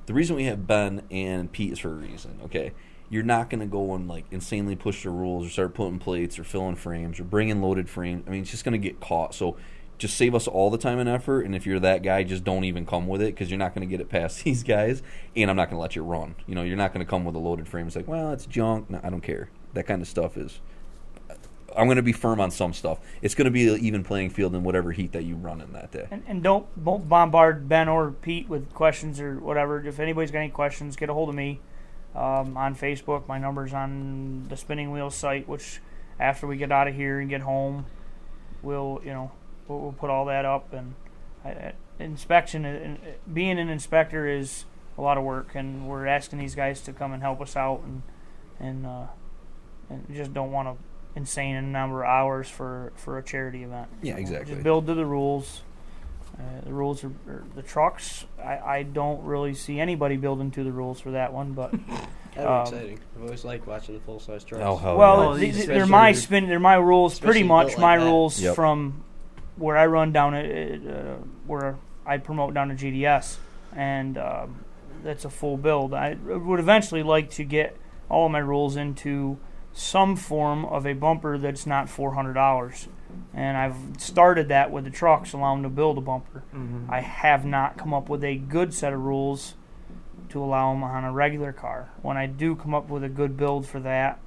the reason we have Ben and Pete is for a reason, okay? You're not going to go and, like, insanely push the rules or start putting plates or filling frames or bringing loaded frames. I mean, it's just going to get caught, so just save us all the time and effort, and if you're that guy, just don't even come with it because you're not going to get it past these guys, and I'm not going to let you run. You know, you're not going to come with a loaded frame. It's like, well, it's junk. No, I don't care. That kind of stuff is... I'm going to be firm on some stuff. It's going to be an even playing field in whatever heat that you run in that day. And don't bombard Ben or Pete with questions or whatever. If anybody's got any questions, get a hold of me on Facebook. My number's on the Spinning Wheels site, which after we get out of here and get home, we'll put all that up. And inspection, being an inspector is a lot of work, and we're asking these guys to come and help us out, and just don't want to insane number of hours for a charity event. Yeah, exactly. Just build to the rules. The rules are the trucks. I don't really see anybody building to the rules for that one, but that'd be exciting. I've always liked watching the full size trucks. They're my rules, pretty much like my that. rules from where I run down at where I promote down to GDS, and that's a full build. I would eventually like to get all of my rules into some form of a bumper that's not $400, and I've started that with the trucks, allow them to build a bumper. Mm-hmm. I have not come up with a good set of rules to allow them on a regular car. When I do come up with a good build for that,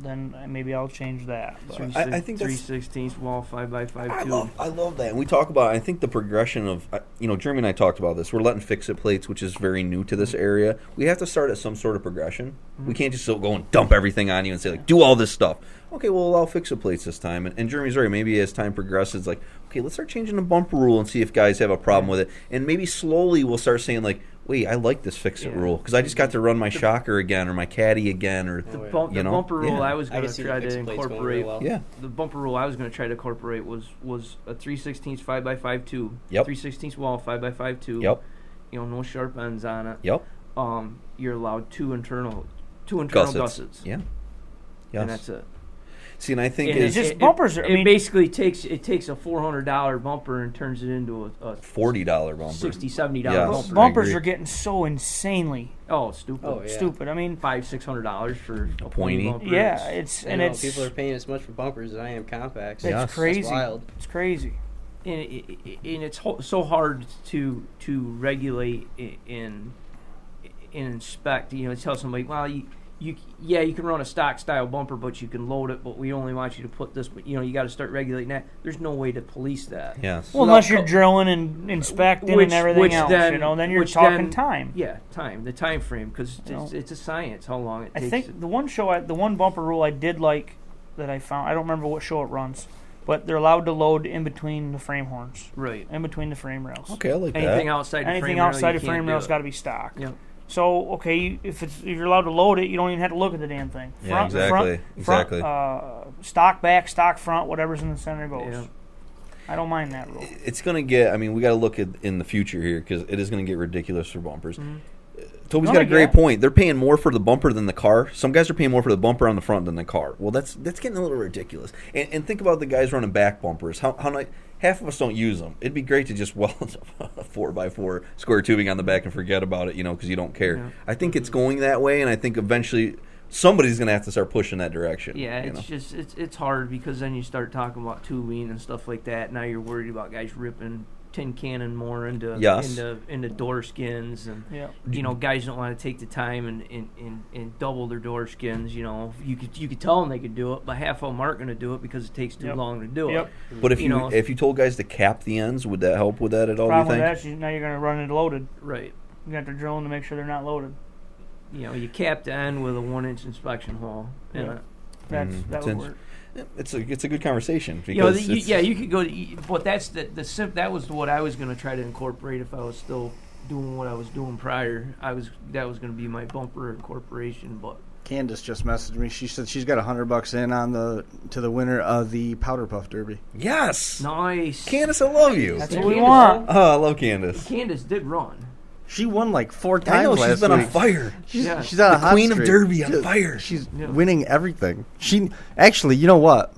then maybe I'll change that. But I think that's 3/16 wall 5x5 I love that, and we talk about. I think the progression of Jeremy and I talked about this. We're letting fix-it plates, which is very new to this area. We have to start at some sort of progression. Mm-hmm. We can't just go and dump everything on you and say like, do all this stuff. Okay, we'll allow fix-it plates this time, and Jeremy's right. Maybe as time progresses, like, okay, let's start changing the bumper rule and see if guys have a problem with it, and maybe slowly we'll start saying like, wait, I like this fix-it rule because I just got to run my shocker again or my caddy again or the bumper rule I was going to try to incorporate. Well. Yeah, the bumper rule I was going to try to incorporate was a 3/16 5x5 tube. Yep. 3/16 wall 5x5 tube. Yep. No sharp ends on it. Yep. You're allowed two internal gussets. Yeah. Yes. And that's it. See, and I think it's just bumpers. It basically takes a $400 bumper and turns it into a $40 bumper, $60-$70 yes. bumper. Bumpers are getting so insanely stupid. Oh, yeah. Stupid. I mean, $500-$600 for a pointy bumper. Yeah, it's people are paying as much for bumpers as I am compacts. It's crazy. That's wild. It's crazy. And it's so hard to regulate and inspect. Tell somebody, well, you can run a stock style bumper, but you can load it, but we only want you to put this. But you got to start regulating that. There's no way to police that. Yes. Well, unless you're drilling and inspecting and everything else, then you're talking time. Yeah, the time frame, because it's a science. How long it takes. I think the one bumper rule I did like that I found. I don't remember what show it runs, but they're allowed to load in between the frame horns, right? In between the frame rails. Okay, I like that. Anything outside the frame rail got to be stock. Yep. So, okay, if you're allowed to load it, you don't even have to look at the damn thing. Yeah, exactly. Stock back, stock front, whatever's in the center goes. Yeah. I don't mind that rule. It's going to get, we got to look at in the future here because it is going to get ridiculous for bumpers. Mm-hmm. Toby's got a great point. They're paying more for the bumper than the car. Some guys are paying more for the bumper on the front than the car. Well, that's getting a little ridiculous. And think about the guys running back bumpers. How half of us don't use them. It'd be great to just weld a 4x4 square tubing on the back and forget about it, because you don't care. Yeah. I think it's going that way, and I think eventually somebody's going to have to start pushing that direction. Yeah, it's hard because then you start talking about tubing and stuff like that. Now you're worried about guys ripping tin cannon more into door skins, and guys don't want to take the time and double their door skins. You could tell them they could do it, but half of them aren't going to do it because it takes too long to do it. But if you told guys to cap the ends, would that help with that at all? Problem with that is now you're going to run it loaded. Right. You got to drill them to make sure they're not loaded. you cap the end with a 1-inch inspection hole. Yeah. That would work. It's a good conversation because you could go. But that's that was what I was going to try to incorporate if I was still doing what I was doing prior. That was going to be my bumper incorporation. But Candace just messaged me. She said she's got $100 in to the winner of the Powderpuff Derby. Yes, nice, Candace. I love you. That's what we want. Oh, I love Candace. Candace did run. She won like 4 times. I know last she's been week. on fire. She's on the a hot queen streak. of Derby on fire. She's winning everything. She actually, you know what?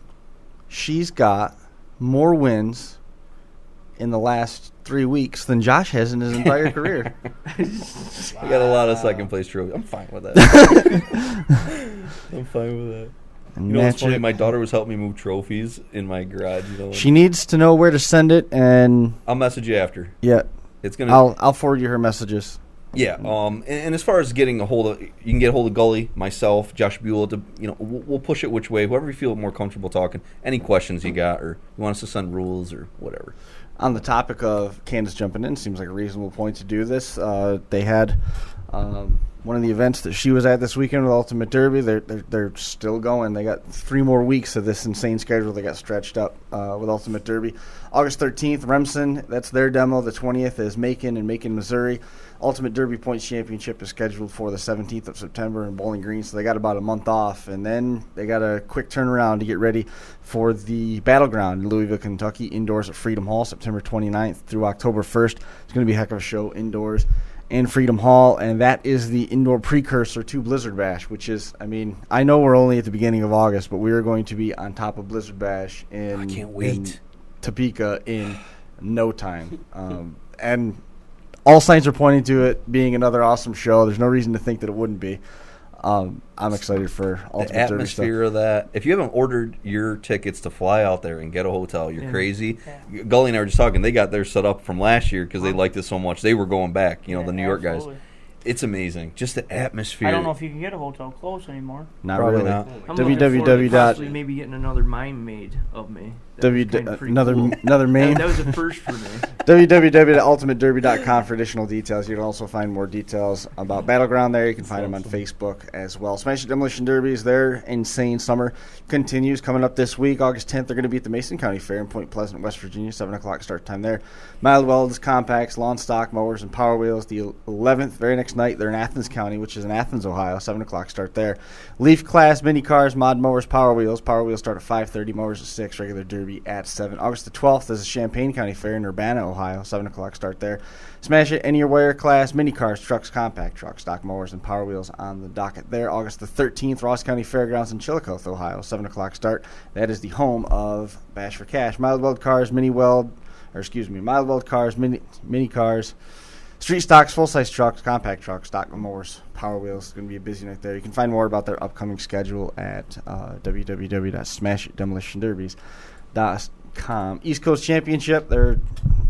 She's got more wins in the last 3 weeks than Josh has in his entire career. I got a lot of second place trophies. I'm fine with that. I'm fine with that. And you know what's funny? My daughter was helping me move trophies in my garage. She needs to know where to send it, and I'll message you after. Yeah. It's gonna. I'll forward you her messages. Yeah. And as far as getting a hold of, you can get a hold of Gulley, myself, Josh Buell. We'll push it which way, whoever you feel more comfortable talking. Any questions you got, or you want us to send rules or whatever. On the topic of Candace jumping in, seems like a reasonable point to do this. They had one of the events that she was at this weekend with Ultimate Derby. They're still going. They got 3 more weeks of this insane schedule. They got stretched up with Ultimate Derby. August 13th, Remsen, that's their demo. The 20th is Macon in Macon, Missouri. Ultimate Derby Points Championship is scheduled for the 17th of September in Bowling Green, so they got about a month off. And then they got a quick turnaround to get ready for the Battleground in Louisville, Kentucky, indoors at Freedom Hall, September 29th through October 1st. It's going to be a heck of a show indoors in Freedom Hall, and that is the indoor precursor to Blizzard Bash, which is, I know we're only at the beginning of August, but we are going to be on top of Blizzard Bash I can't wait. in Topeka in no time. And all signs are pointing to it being another awesome show. There's no reason to think that it wouldn't be. I'm excited for Ultimate The Derby stuff. atmosphere of that. If you haven't ordered your tickets to fly out there and get a hotel, you're crazy. Gulley and I were just talking. They got theirs set up from last year because they liked it so much. They were going back, the New York guys. It's amazing. Just the atmosphere. I don't know if you can get a hotel close anymore. Not Probably really. not. I'm looking forward to possibly maybe getting another mime made of me. Another meme. That was a first for me. www.ultimatederby.com for additional details. You can also find more details about Battleground there. You can find them on Facebook as well. Smash It Demolition Derbies, their insane summer continues. Coming up this week, August 10th, they're going to be at the Mason County Fair in Point Pleasant, West Virginia, 7 o'clock start time there. Mild welds, compacts, lawn stock mowers, and power wheels. The 11th, very next night, they're in Athens County, which is in Athens, Ohio, 7 o'clock start there. Leaf class, mini cars, mod mowers, power wheels. Power wheels start at 5:30, mowers at 6, regular derby at 7. August the 12th is the Champaign County Fair in Urbana, Ohio, 7 o'clock start there. Smash It Anywhere class, mini cars, trucks, compact trucks, stock mowers, and power wheels on the docket there. August the 13th, Ross County Fairgrounds in Chillicothe, Ohio, 7 o'clock start. That is the home of Bash for Cash. Mild weld cars, mild weld cars, mini cars, street stocks, full-size trucks, compact trucks, stock mowers, power wheels. It's going to be a busy night there. You can find more about their upcoming schedule at www.smashitdemolissionderbies.com. East Coast Championship, they're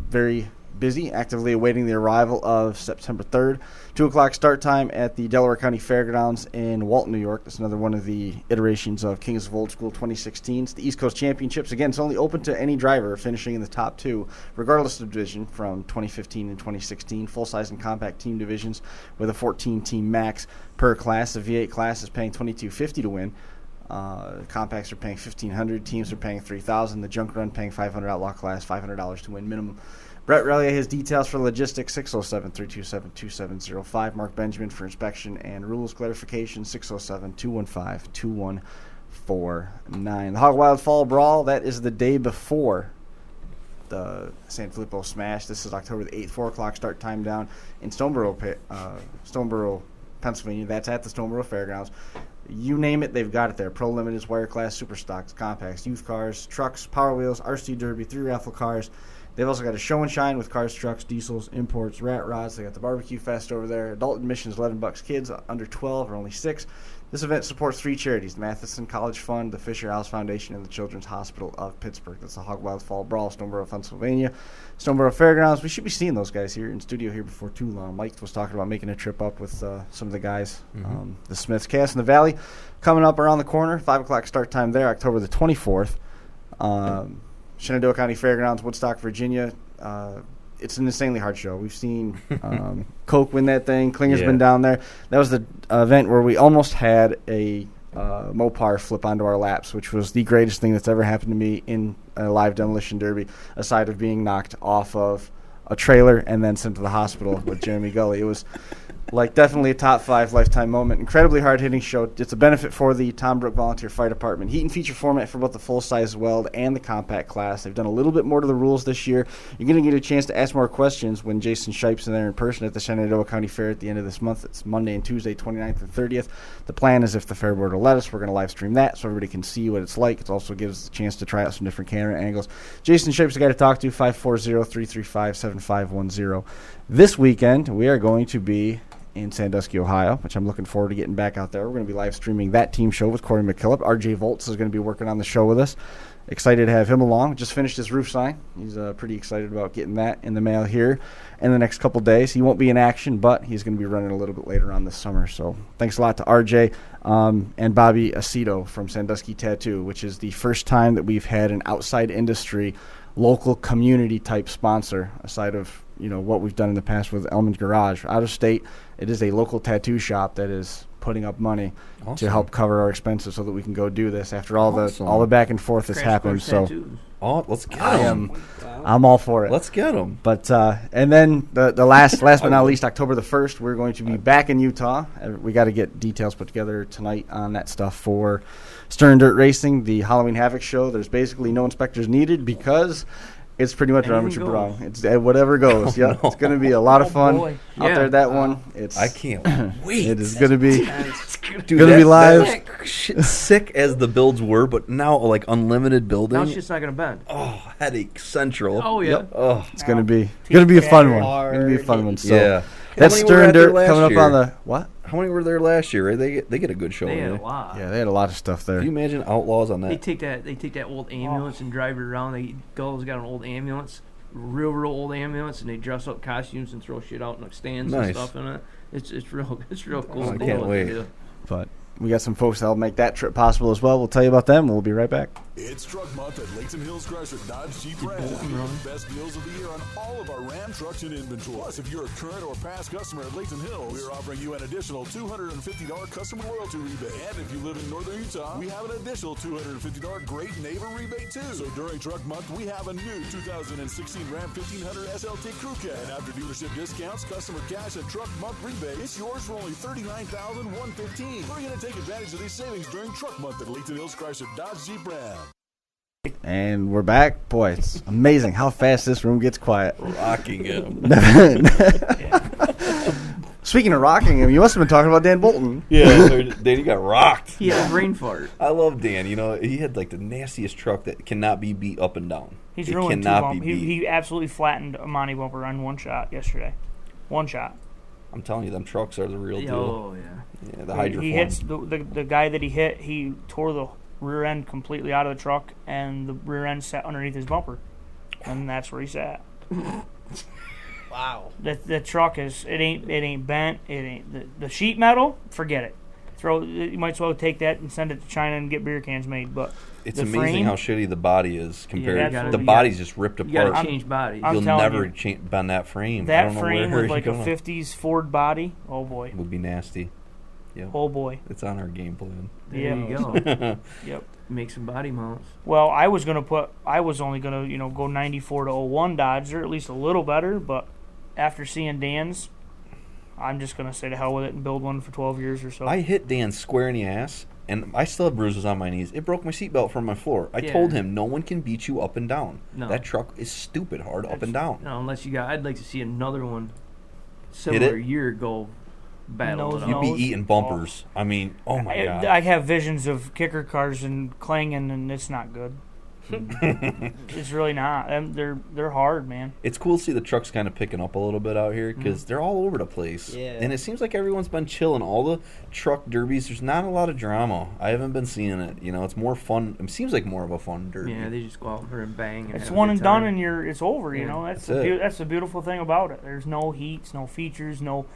very busy, actively awaiting the arrival of September 3rd. 2 o'clock start time at the Delaware County Fairgrounds in Walton, New York. That's another one of the iterations of Kings of Old School 2016. It's the East Coast Championships. Again, it's only open to any driver finishing in the top 2, regardless of division from 2015 and 2016. Full-size and compact team divisions with a 14-team max per class. The V8 class is paying $22.50 to win. Compacts are paying $1,500. Teams are paying $3,000. The junk run paying $500. Outlaw class $500 to win minimum. Brett Rellia has details for logistics, 607-327-2705. Mark Benjamin for inspection and rules clarification, 607-215-2149. The Hog Wild Fall Brawl, that is the day before the Sanfilippo Smash. This is October the 8th, 4 o'clock start time down in Stoneboro, Pennsylvania. That's at the Stoneboro Fairgrounds. You name it, they've got it there. Pro Limiteds, wire class, super stocks, compacts, youth cars, trucks, power wheels, RC Derby, 3 raffle cars. They've also got a show and shine with cars, trucks, diesels, imports, rat rods. They got the barbecue fest over there. Adult admission is $11. Kids under 12 are only $6. This event supports 3 charities: the Matheson College Fund, the Fisher House Foundation, and the Children's Hospital of Pittsburgh. That's the Hog Wild Fall Brawl, Stoneboro, Pennsylvania. Stoneboro Fairgrounds. We should be seeing those guys here in studio here before too long. Mike was talking about making a trip up with some of the guys. The Smiths. Chaos in the Valley coming up around the corner. 5 o'clock start time there, October the 24th. Shenandoah County Fairgrounds, Woodstock, Virginia. it's an insanely hard show. We've seen Coke win that thing. Klinger's Yeah. been down there. That was the event where we almost had a Mopar flip onto our laps, which was the greatest thing that's ever happened to me in a live demolition derby, aside of being knocked off of a trailer and then sent to the hospital with Jeremy Gulley. It was like definitely a top 5 lifetime moment. Incredibly hard-hitting show. It's a benefit for the Tom Brook Volunteer Fire Department. Heat and feature format for both the full-size weld and the compact class. They've done a little bit more to the rules this year. You're going to get a chance to ask more questions when Jason Shipes in there in person at the Shenandoah County Fair at the end of this month. It's Monday and Tuesday, 29th and 30th. The plan is, if the fair board will let us, we're going to live stream that so everybody can see what it's like. It also gives us a chance to try out some different camera angles. Jason Shipes is the guy to talk to, 540-335-7510. This weekend, we are going to be in Sandusky, Ohio, which I'm looking forward to getting back out there. We're going to be live streaming that team show with Corey McKillop. RJ Volts is going to be working on the show with us. Excited to have him along. Just finished his roof sign. He's pretty excited about getting that in the mail here in the next couple days. He won't be in action, but he's going to be running a little bit later on this summer. So thanks a lot to RJ and Bobby Aceto from Sandusky Tattoo, which is the first time that we've had an outside industry, local community type sponsor, aside of what we've done in the past with Elman's Garage. Out of state, it is a local tattoo shop that is putting up money to help cover our expenses so that we can go do this after all the back and forth has happened. So let's get them. I'm all for it. Let's get them. But and then the last but not least, October the 1st, we're going to be back in Utah. We got to get details put together tonight on that stuff for Stern Dirt Racing, the Halloween Havoc show. There's basically no inspectors needed because it's pretty much amateur bro. It's whatever goes. Yeah, it's going to be a lot of fun out there. That one, I can't wait. It is going to be going to be live. That shit, sick as the builds were, but now like unlimited building. Now it's just not going to bend. Oh, headache central. Oh yeah. Yep. Oh, it's going to be a fun one. Going to be a fun one. So yeah. That's Stern Dirt coming up on the what? How many were there last year? Right? They get a good show. They had a lot. Yeah, they had a lot of stuff there. Can you imagine Outlaws on that? They take that old ambulance and drive it around. Gull's got an old ambulance, real old ambulance, and they dress up costumes and throw shit out in stands and stuff in it. It's real cool. I can't wait. But we got some folks that'll make that trip possible as well. We'll tell you about them. We'll be right back. It's Truck Month at Layton Hills Chrysler Dodge Jeep Ram. The best deals of the year on all of our Ram trucks in inventory. Plus, if you're a current or past customer at Layton Hills, we're offering you an additional $250 customer loyalty rebate. And if you live in northern Utah, we have an additional $250 Great Neighbor rebate too. So during Truck Month, we have a new 2016 Ram 1500 SLT Crew Cab. And after dealership discounts, customer cash, and Truck Month rebate, it's yours for only $39,115. We're going to take advantage of these savings during Truck Month at Layton Hills Chrysler Dodge Jeep Ram. And we're back. Boy, it's amazing how fast this room gets quiet. Rockingham. Speaking of Rockingham, you must have been talking about Dan Bolton. Yeah, Dan, got rocked. He had a brain fart. I love Dan. He had like the nastiest truck that cannot be beat up and down. He's ruined two bumpers. He absolutely flattened a Monty bumper on one shot yesterday. One shot. I'm telling you, them trucks are the real deal. Oh, yeah. Yeah, the hydroform. He hits the guy that he hit, he tore the rear end completely out of the truck, and the rear end sat underneath his bumper. And that's where he sat. Wow. The truck it ain't bent. It ain't the sheet metal. Forget it. You might as well take that and send it to China and get beer cans made. But it's amazing how shitty the body is compared. Yeah, the body's just ripped apart. You got to change bodies. You'll never bend that frame. That frame with like a 50s Ford body. Oh boy. Would be nasty. Yep. Oh boy. It's on our game plan. There you go. Yep. Make some body mounts. Well, I was only gonna go 94 to 01 Dodge, or at least a little better. But after seeing Dan's, I'm just gonna say to hell with it and build one for 12 years or so. I hit Dan square in the ass, and I still have bruises on my knees. It broke my seatbelt from my floor. I told him no one can beat you up and down. No. That truck is stupid hard up and down. No, unless I'd like to see another one similar year ago. Battle. You'd be eating bumpers. I mean, oh my God. I have visions of kicker cars and clanging, and it's not good. It's really not. They're hard, man. It's cool to see the trucks kind of picking up a little bit out here because they're all over the place. Yeah. And it seems like everyone's been chilling. All the truck derbies, there's not a lot of drama. I haven't been seeing it. It's more fun. It seems like more of a fun derby. Yeah, they just go out there and bang. And it's one and done, and it's over. Yeah. That's the beautiful thing about it. There's no heats, no features, no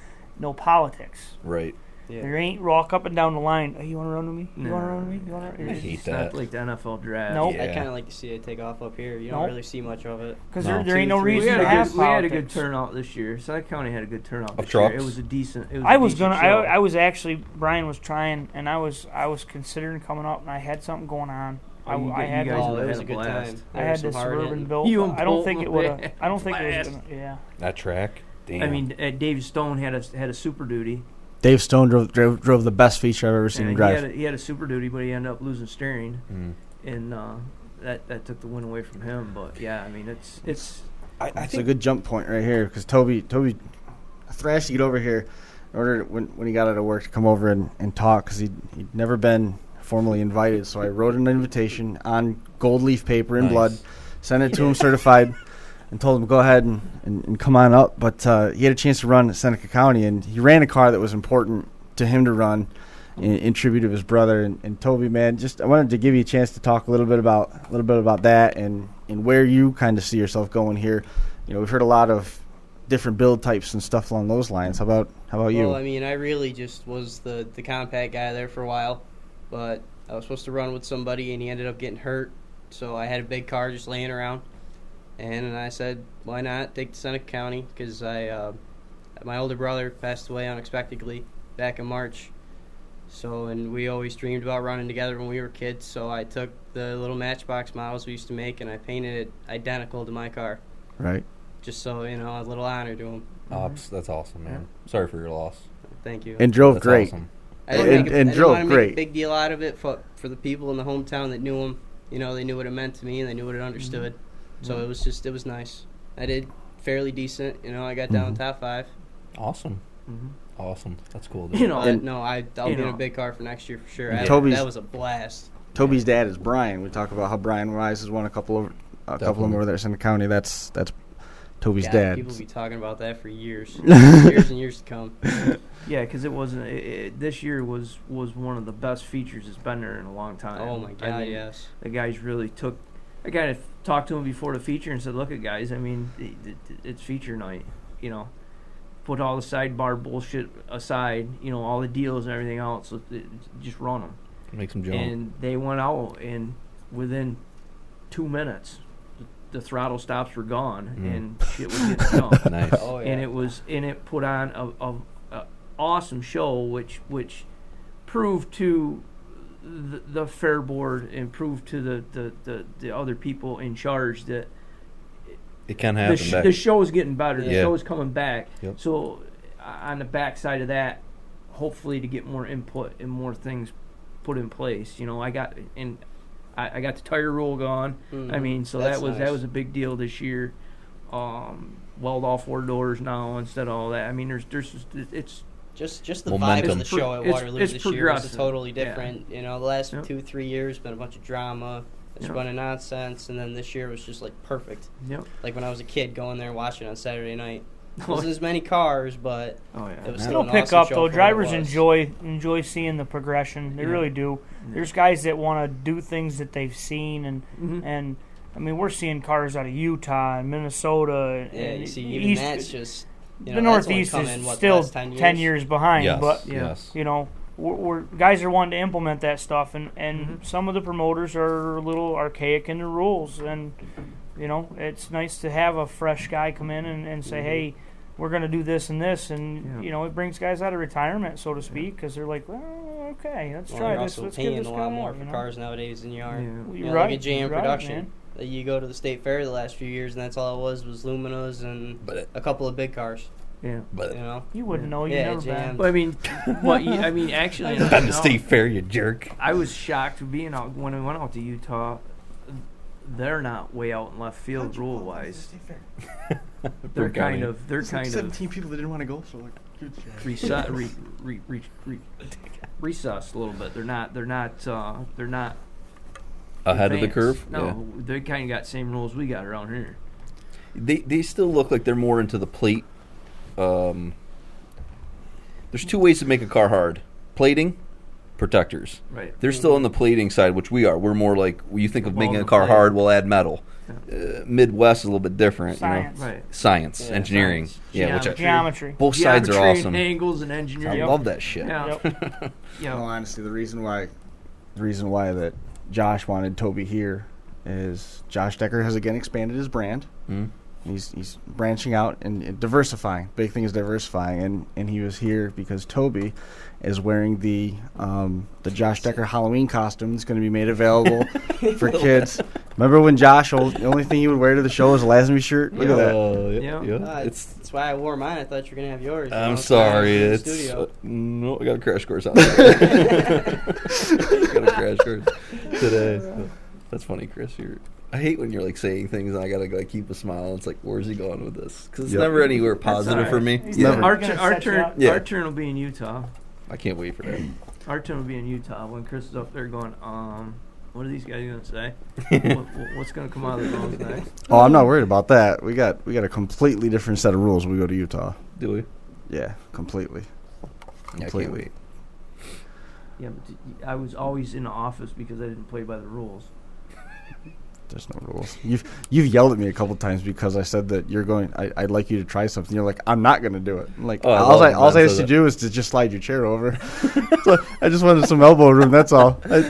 politics. Right. Yeah. There ain't walk up and down the line. Hey, you want to run with me? You No. want to run with me? You want to? I hate It's that. not like the NFL draft. Nope. I kind of like to see it take off up here. You don't Nope. really see much of it. Because No. there ain't no 2, 3. reason We to have had a good politics. turnout this year. Sac County had a good turnout Of this trucks? year. It was a decent. It was I a was decent gonna. show. I was actually. Brian was trying, and I was considering coming up, and I had something going on. Oh, you I guys had. would've Oh, it had was a a good blast. time. I There had was some this hard Suburban hitting. built. You I don't think it would have. and I don't think it was blast. gonna. Yeah. That track. Damn. I mean, Dave Stone had a Super Duty. Dave Stone drove the best feature I've ever seen him And drive. he had a Super Duty, but he ended up losing steering, Mm. and that took the win away from him. But yeah, I mean, it's I It's think a good jump point right here because Toby thrashed to get over here in order when he got out of work to come over and talk because he'd never been formally invited. So I wrote an invitation on gold leaf paper in Nice. blood, sent it to him certified, and told him go ahead and come on up. But he had a chance to run at Seneca County, and he ran a car that was important to him to run in tribute of his brother. And Toby, man, just I wanted to give you a chance to talk a little bit about that and where you kind of see yourself going here. You know, we've heard a lot of different build types and stuff along those lines. How about you? Well, I mean, I really just was the compact guy there for a while, but I was supposed to run with somebody, and he ended up getting hurt, so I had a big car just laying around, and I said, why not take to Seneca County, because my older brother passed away unexpectedly back in March, and we always dreamed about running together when we were kids, so I took the little Matchbox models we used to make, and I painted it identical to my car, Right. just so, a little honor to him. That's awesome, man. Sorry for your loss. Thank you. And drove That's great. awesome. I didn't and want drove to make great. a big deal out of it for the people in the hometown that knew him. They knew what it meant to me, and they knew what it understood. So it was nice. I did fairly decent. I got down top 5. Awesome. Mhm. Awesome. That's cool, dude. you know. I'll be in a big car for next year for sure. And That Toby's- was a blast. Toby's dad is Brian. We talk about how Brian Wise has won a couple of them over there in Seneca County. That's Toby's God, dad. people be talking about that for years, years and years to come. Yeah, because it wasn't. This year was one of the best features that's been there in a long time. Oh my God, I mean, yes. the guys really took. I got to talk to him before the feature and said, "Look, at guys. I mean, it's feature night. Put all the sidebar bullshit aside. All the deals and everything else. So just run them." Make some jump. And they went out, and within 2 minutes, the throttle stops were gone, and shit was getting done. Nice. Oh yeah. And it put on a awesome show, which proved to the fair board and proved to the other people in charge that It can happen. the show is getting better. The Yeah. show is coming back. Yep. So on the backside of that, hopefully to get more input and more things put in place. I got the tire rule gone. I mean, so That's that nice. was a big deal this year. Weld all 4 doors now instead of all that. I mean, it's Just the Momentum. vibe of the show at It's- Waterloo it's this year was progressive. totally Yeah. different. The last Yep. 2-3 years been a bunch of drama, a Yep. bunch of nonsense, and then this year was just like perfect. Yep. Like when I was a kid going there and watching on Saturday night. Wasn't as many cars, but Oh it yeah. was It'll still an pick awesome up show though. for what it Drivers was. enjoy seeing the progression. They Yeah. really do. There's guys that want to do things that they've seen, and I mean we're seeing cars out of Utah and Minnesota. Yeah, and you see, even East, that's just the that's only Northeast come is in, what, the still last 10 10 years behind, Yes. but Yeah. Yes. we're guys are wanting to implement that stuff, and some of the promoters are a little archaic in the rules, and it's nice to have a fresh guy come in and say, hey, we're going to do this and this, and it brings guys out of retirement, so to speak, because they're like, well, okay, let's Well, try you're this. also Let's give paying this a guy lot more out, for cars nowadays than you are. Yeah. You're right. Like a JM You're right, production. man. You go to the state fair the last few years, and that's all it was Luminas and But a couple of big cars. Yeah. but You wouldn't know. You Yeah, never jam. been. But I mean, actually, been to State Fair, you jerk. I was shocked being out when we went out to Utah. They're not way out in left field rule wise. They're kind of 17 people that didn't want to go, so like recessed a little bit. They're not Ahead of the advanced. curve. No, Yeah. they kind of got same rules we got around here. They still look like they're more into the plate. There's 2 ways to make a car hard: plating protectors. Right. They're still on the plating side, which we are. We're more like, when you think of making a car hard, we'll add metal. Midwest is a little bit different. Science. You know? Right. Science, engineering. Science. Yeah, Geometry. Both sides are awesome. Angles and engineering. I love that shit. Yeah. No, honestly, the reason why that Josh wanted Toby here is Josh Decker has again expanded his brand. Mm. He's branching out and diversifying. Big thing is diversifying, and he was here because Toby is wearing the Josh Decker Halloween costume that's going to be made available for kids. Remember when Josh, the only thing he would wear to the show was a Lazenby shirt? Look at that. Yeah. That's why I wore mine. I thought you were going to have yours. I'm sorry. No, I got a crash course on that. Got a crash course today. So. That's funny, Chris. I hate when you're like saying things and I gotta like keep a smile. It's like, where's he going with this? Because it's never anywhere positive for me. Our turn will be in Utah. I can't wait for that. Our turn will be in Utah when Chris is up there going, what are these guys gonna say? What's gonna come out of the phones next? Oh, I'm not worried about that. We got a completely different set of rules when we go to Utah. Do we? Yeah, completely. Yeah, I can't wait. Yeah, but I was always in the office because I didn't play by the rules. There's no rules. You've yelled at me a couple times because I said that you're going. I'd like you to try something. You're like, I'm not going to do it. I'm like, all I have to do is to just slide your chair over. So I just wanted some elbow room. That's all. I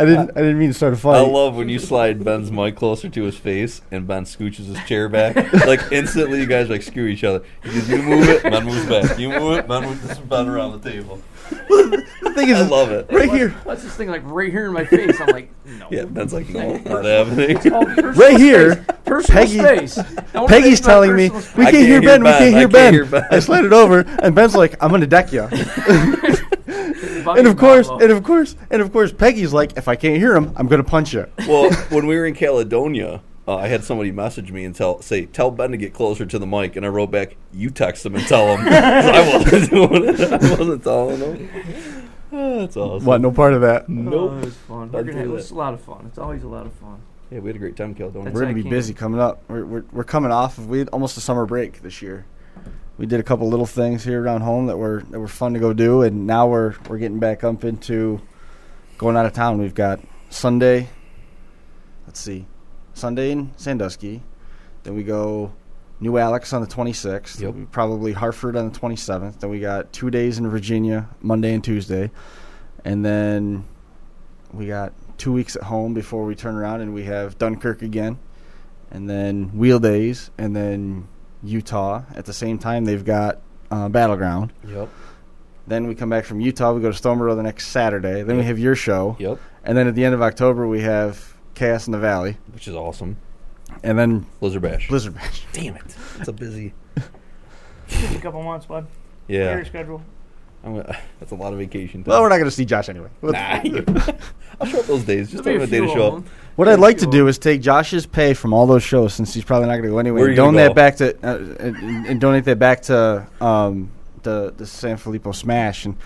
didn't mean to start a fight. I love when you slide Ben's mic closer to his face and Ben scooches his chair back. Like instantly, you guys like screw each other. Because you move it, Ben moves back. You move it, Ben moves this Ben around the table. The thing is, I love it. Right here. What's this thing like right here in my face? I'm like, no. Yeah, Ben's like, no, not happening. Right here, personal space. Peggy's telling me we can't hear Ben. We can't hear Ben. I slid it over, and Ben's like, I'm gonna deck you. And of course, Peggy's like, if I can't hear him, I'm gonna punch you. Well, when we were in Caledonia, I had somebody message me and tell Ben to get closer to the mic, and I wrote back, you text him and tell him. I wasn't doing it. I wasn't telling him. Oh, that's awesome. What? No part of that. Nope. It was fun. It's a lot of fun. It's always a lot of fun. Yeah, we had a great time in Caledonia. We're gonna be busy coming up. We're coming off of almost a summer break this year. We did a couple little things here around home that were fun to go do, and now we're getting back up into going out of town. We've got Sunday. Let's see. Sunday in Sandusky, then we go New Alex on the 26th, probably Hartford on the 27th, then we got 2 days in Virginia, Monday and Tuesday, and then we got 2 weeks at home before we turn around and we have Dunkirk again, and then Wheel Days, and then Utah. At the same time, they've got Battleground. Yep. Then we come back from Utah, we go to Stoneboro the next Saturday, then we have your show, and then at the end of October we have Chaos in the Valley, which is awesome, and then Blizzard Bash. Damn it! It's a busy. A couple months, bud. Yeah. Your schedule. That's a lot of vacation time. Well, we're not going to see Josh anyway. Nah, I'll show up those days. Just have a day to show up. What I'd like to do is take Josh's pay from all those shows, since he's probably not going to go anyway, and donate that back to the Sanfilippo Smash, and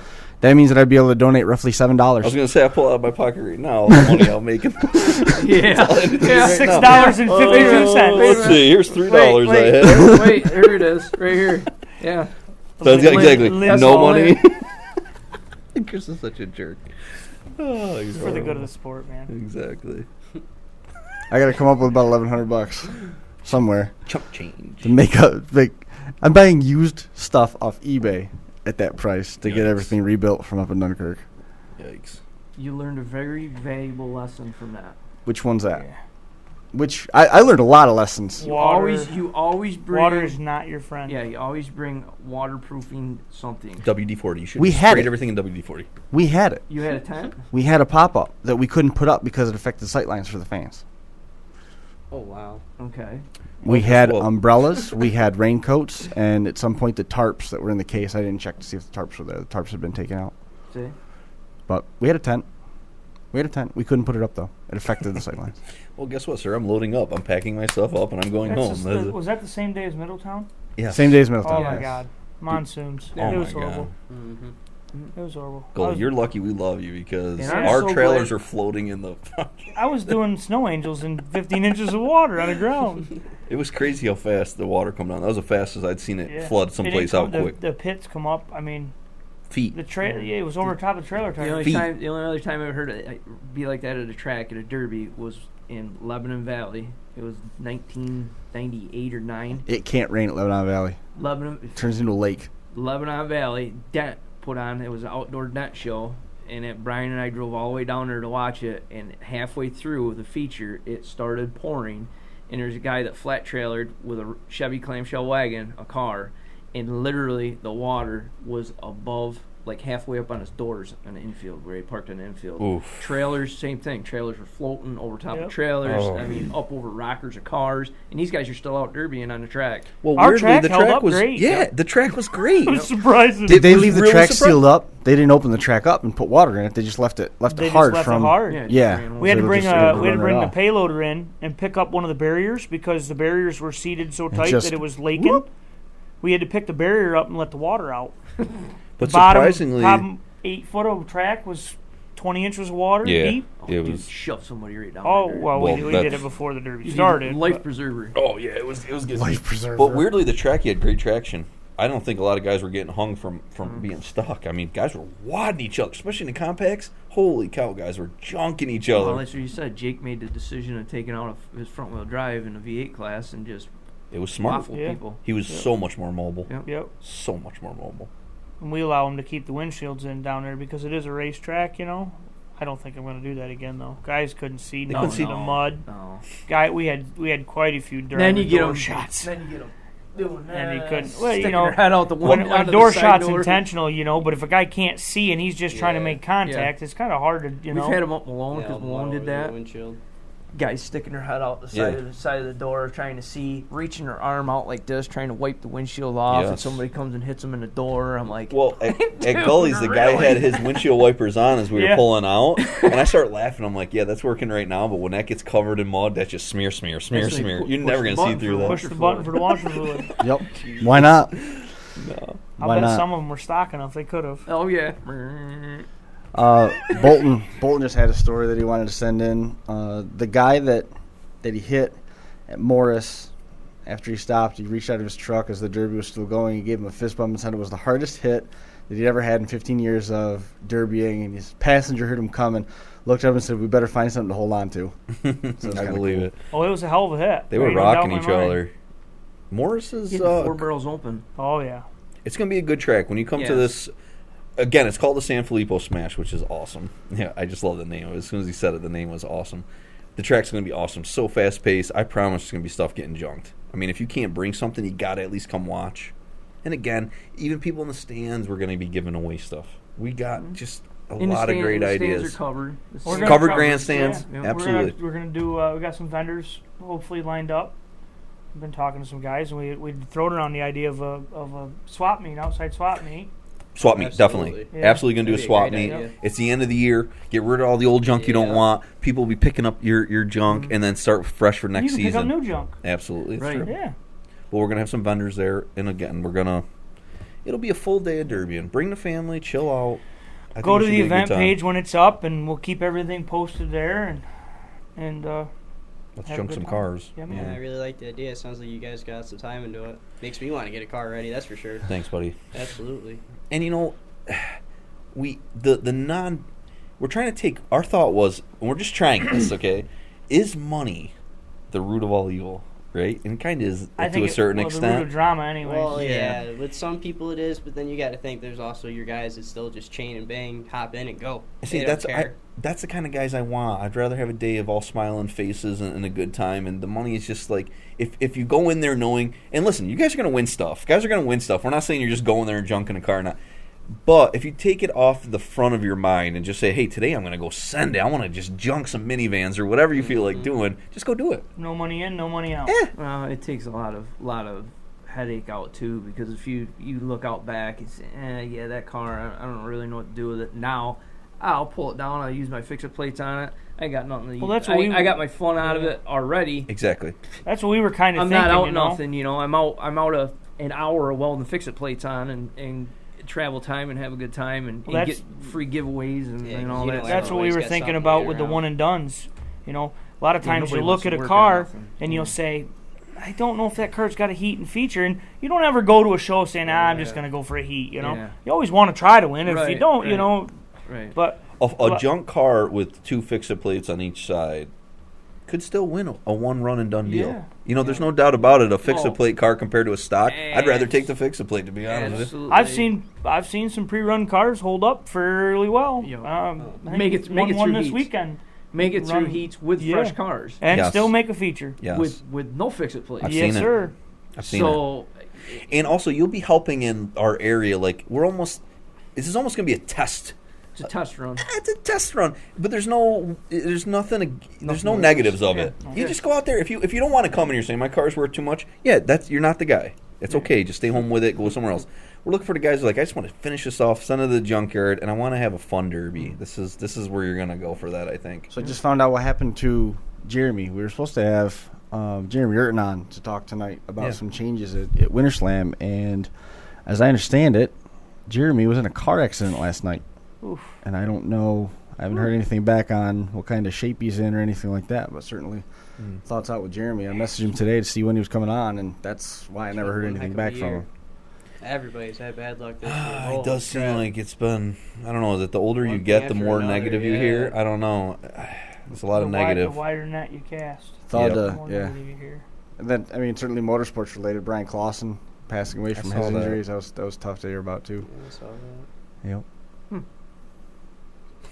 that means that I'd be able to donate roughly $7. I was going to say I pull out of my pocket right now the money I'll make. $6.52. Let's see. Here's $3 I had. Wait, here it is, right here. Yeah. Exactly. No money. Chris is such a jerk. Oh, it's for the good of the sport, man. Exactly. I got to come up with about $1,100 somewhere. Chump change. To make up. I'm buying used stuff off eBay at that price to get everything rebuilt from up in Dunkirk. Yikes. You learned a very valuable lesson from that. Which one's that? Yeah. Which I learned a lot of lessons. You always bring water is not your friend. Yeah, you always bring waterproofing something. WD-40. You should sprayed everything in WD-40. We had it. You had a tent? We had a pop-up that we couldn't put up because it affected sight lines for the fans. Oh, wow. Okay. We had umbrellas, we had raincoats, and at some point the tarps that were in the case, I didn't check to see if the tarps were there. The tarps had been taken out. See? But we had a tent. We couldn't put it up, though. It affected the sight lines. Well, guess what, sir? I'm loading up. I'm packing my stuff up, and I'm going home. Was that the same day as Middletown? Yeah. Same day as Middletown. Oh, my God. Monsoons. It was horrible. Mm-hmm. It was horrible. Gulley, you're lucky we love you because our trailers are floating in the... I was doing snow angels in 15 inches of water on the ground. It was crazy how fast the water come down. That was the fastest I'd seen it flood someplace out quick. The pits come up, Feet. It was over top of the trailer tire. The only other time I ever heard it be like that at a track, at a derby, was in Lebanon Valley. It was 1998 or 9. It can't rain at Lebanon Valley. It turns into a lake. Lebanon Valley, Dent put on, it was an outdoor Dent show, and Brian and I drove all the way down there to watch it, and halfway through the feature, it started pouring, and there's a guy that flat trailered with a Chevy clamshell wagon, a car, and literally the water was above, like halfway up on his doors on the infield, where he parked on the infield. Oof. Trailers, same thing. Trailers were floating over top of trailers. Oh. I mean, up over rockers of cars. And these guys are still out derbying on the track. Well, Our weirdly, track the held track up was great. Yeah, the track was great. I'm surprised. Did they leave the really track surprised. sealed up? They didn't open the track up and put water in it. They just left it They hard just left it from. hard. Yeah. We had to So bring just run the right off. payloader in and pick up one of the barriers because the barriers were seated so tight just that it was leaking. We had to pick the barrier up and let the water out. But Bottom surprisingly, 8 foot of track was 20 inches of water yeah, deep. it Dude, was. shove somebody right down Oh there. well, Well, we did that's- it before the derby You need started. a life but- preserver. Oh yeah, it was good. Life preserver. But weirdly, the track had great traction. I don't think a lot of guys were getting hung from being stuck. I mean, guys were wadding each other, especially in the compacts. Holy cow, guys were junking each other. Well, that's what you said. Jake made the decision of taking out his front wheel drive in the V8 class and just It was smart. waffle Yeah. people. He was so much more mobile. Yep. Yep. So much more mobile. And we allow them to keep the windshields in down there because it is a racetrack, you know. I don't think I'm going to do that again though. Guys couldn't see They nothing couldn't see in the mud. No. We had quite a few during Then the you get door them shots. Then you get them doing that. And he couldn't. Well, sticking you know, their head out the window. when out a of the door side shot's door. intentional, you know, but if a guy can't see and he's just trying to Yeah. make contact, it's kind of hard to, you know. We've had them up Malone Yeah, because Malone water did over the that. windshield. Guys sticking their head out the side of the door, trying to see, reaching their arm out like this, trying to wipe the windshield off, and Yes. somebody comes and hits them in the door. I'm like, Well, at Dude, Gulley's, the guy really? had his windshield wipers on as we were Yeah. pulling out, and I start laughing. I'm like, "Yeah, that's working right now." But when that gets covered in mud, that's just smear. That's when You're you never push gonna the see button through for that. Push the button for the washer fluid. Yep. Why not? No. I Why bet not? some of them were stock enough. They could have. oh yeah. Bolton just had a story that he wanted to send in. The guy that he hit at Morris, after he stopped, he reached out of his truck as the derby was still going. He gave him a fist bump and said it was the hardest hit that he'd ever had in 15 years of derbying. And his passenger heard him coming, looked up and said, "We better find something to hold on to." So it's I kinda believe cool. it. Oh, it was a hell of a hit. They were Ain't no doubt rocking in my each mind. other. Morris is. Getting the 4 barrels open. Oh yeah. It's gonna be a good track when you come to Yes. this. Again, it's called the Sanfilippo Smash, which is awesome. Yeah, I just love the name of it. As soon as he said it, the name was awesome. The track's going to be awesome. So fast-paced. I promise it's going to be stuff getting junked. I mean, if you can't bring something, you got to at least come watch. And again, even people in the stands, we're going to be giving away stuff. We got just a lot of great the ideas. Stands are covered. The We're stands gonna are Covered covered. grandstands, Yeah. absolutely. We're gonna do. We got some vendors hopefully lined up. We've been talking to some guys, and we thrown around the idea of a swap meet, outside swap meet. Swap meet, Absolutely. definitely. Yeah. Absolutely going to do a That'd be a swap great meet. idea. It's the end of the year. Get rid of all the old junk you don't Yeah. want. People will be picking up your junk and then start fresh for You next can pick up season. new junk. Absolutely. It's Right. true. Yeah. But we're going to have some vendors there. And again, it'll be a full day of derbying. Bring the family, chill out. I think Go it to should the be a good event time. page when it's up, and we'll keep everything posted there. And Let's have a jump good some time. cars. Yeah, Yeah, man. I really like the idea. It sounds like you guys got some time into it. Makes me want to get a car ready, that's for sure. Thanks, buddy. Absolutely. And you know, we're trying to take, our thought was, and we're just trying this, okay? Is money the root of all evil, right? And it kind of is I to think a certain the root extent. of drama, anyway. Well, Yeah. yeah, with some people it is, but then you got to think there's also your guys that still just chain and bang, hop in and go. See, They that's don't care. that's the kind of guys I want. I'd rather have a day of all smiling faces and a good time. And the money is just like, if you go in there knowing, and listen, you guys are going to win stuff. Guys are going to win stuff. We're not saying you're just going there and junking a car. Not. But if you take it off the front of your mind and just say, hey, today I'm going to go send it. I want to just junk some minivans or whatever you feel like doing. Just go do it. No money in, no money out. Well, it takes a lot of headache out too, because if you look out back and say, yeah, that car, I don't really know what to do with it now. I'll pull it down. I'll use my fix-it plates on it. I got nothing to use. Well, that's what I got my fun out of it already. Exactly. That's what we were kind of I'm thinking. not out you know? nothing, you know. I'm out an hour of welding fixit plates on and travel time and have a good time and Well, get free giveaves and, Yeah, and all you that. know, That's what we Everybody's were got thinking something about later with the on. one and dones. You know, a lot of Yeah, times you nobody look wants at to a work on car nothing. and you'll say, I don't know if that car's got a heat and feature. And you don't ever go to a show saying, I'm just going to go for a heat, you know. Yeah. You always want to try to win. If you Right, don't, right. you know. Right. But A junk car with 2 fix-it plates on each side could still win a one run and done deal. Yeah. You know, there's no doubt about it. A fix-it Oh. plate car compared to a stock, I'd rather take the fix-it plate, to be honest with you. Absolutely. I've seen some pre-run cars hold up fairly well. Yeah. I think Make it one through this heats. weekend Make it through run- heats with Yeah. fresh cars. and Yes. still make a feature. Yes. With no fix-it plate. I've Yes, seen it. sir. I've seen it. So And also, you'll be helping in our area. Like, this is almost going to be a test. it's a test run. It's a test run, but there's no Nothing negatives of Yeah. it. Okay. You just go out there. If you don't want to come and you're saying my car's worth too much, you're not the guy. It's okay. Just stay home with it. Go somewhere else. We're looking for the guys who are like, I just want to finish this off, send it to the junkyard, and I want to have a fun derby. This is where you're gonna go for that, I think. So I just found out what happened to Jeremy. We were supposed to have Jeremy Urton on to talk tonight about some changes at Winter Slam, and as I understand it, Jeremy was in a car accident last night. Oof. And I don't know. I haven't heard anything back on what kind of shape he's in or anything like that, but certainly thoughts out with Jeremy. I messaged him today to see when he was coming on, and that's why I never heard One anything heck of back a from year. him. Everybody's had bad luck this year. It Holy does seem crap. like it's been. I don't know. Is it the older you One get, thing the after more another, negative you yeah. hear? I don't know. There's a lot of negative. The wider net you cast. Thought, Yep. the more yeah. negative you hear. And then, I mean, certainly motorsports related. Brian Clausen passing away from saw his that. injuries. That was tough to hear about, too. Yeah, I saw that. Yep.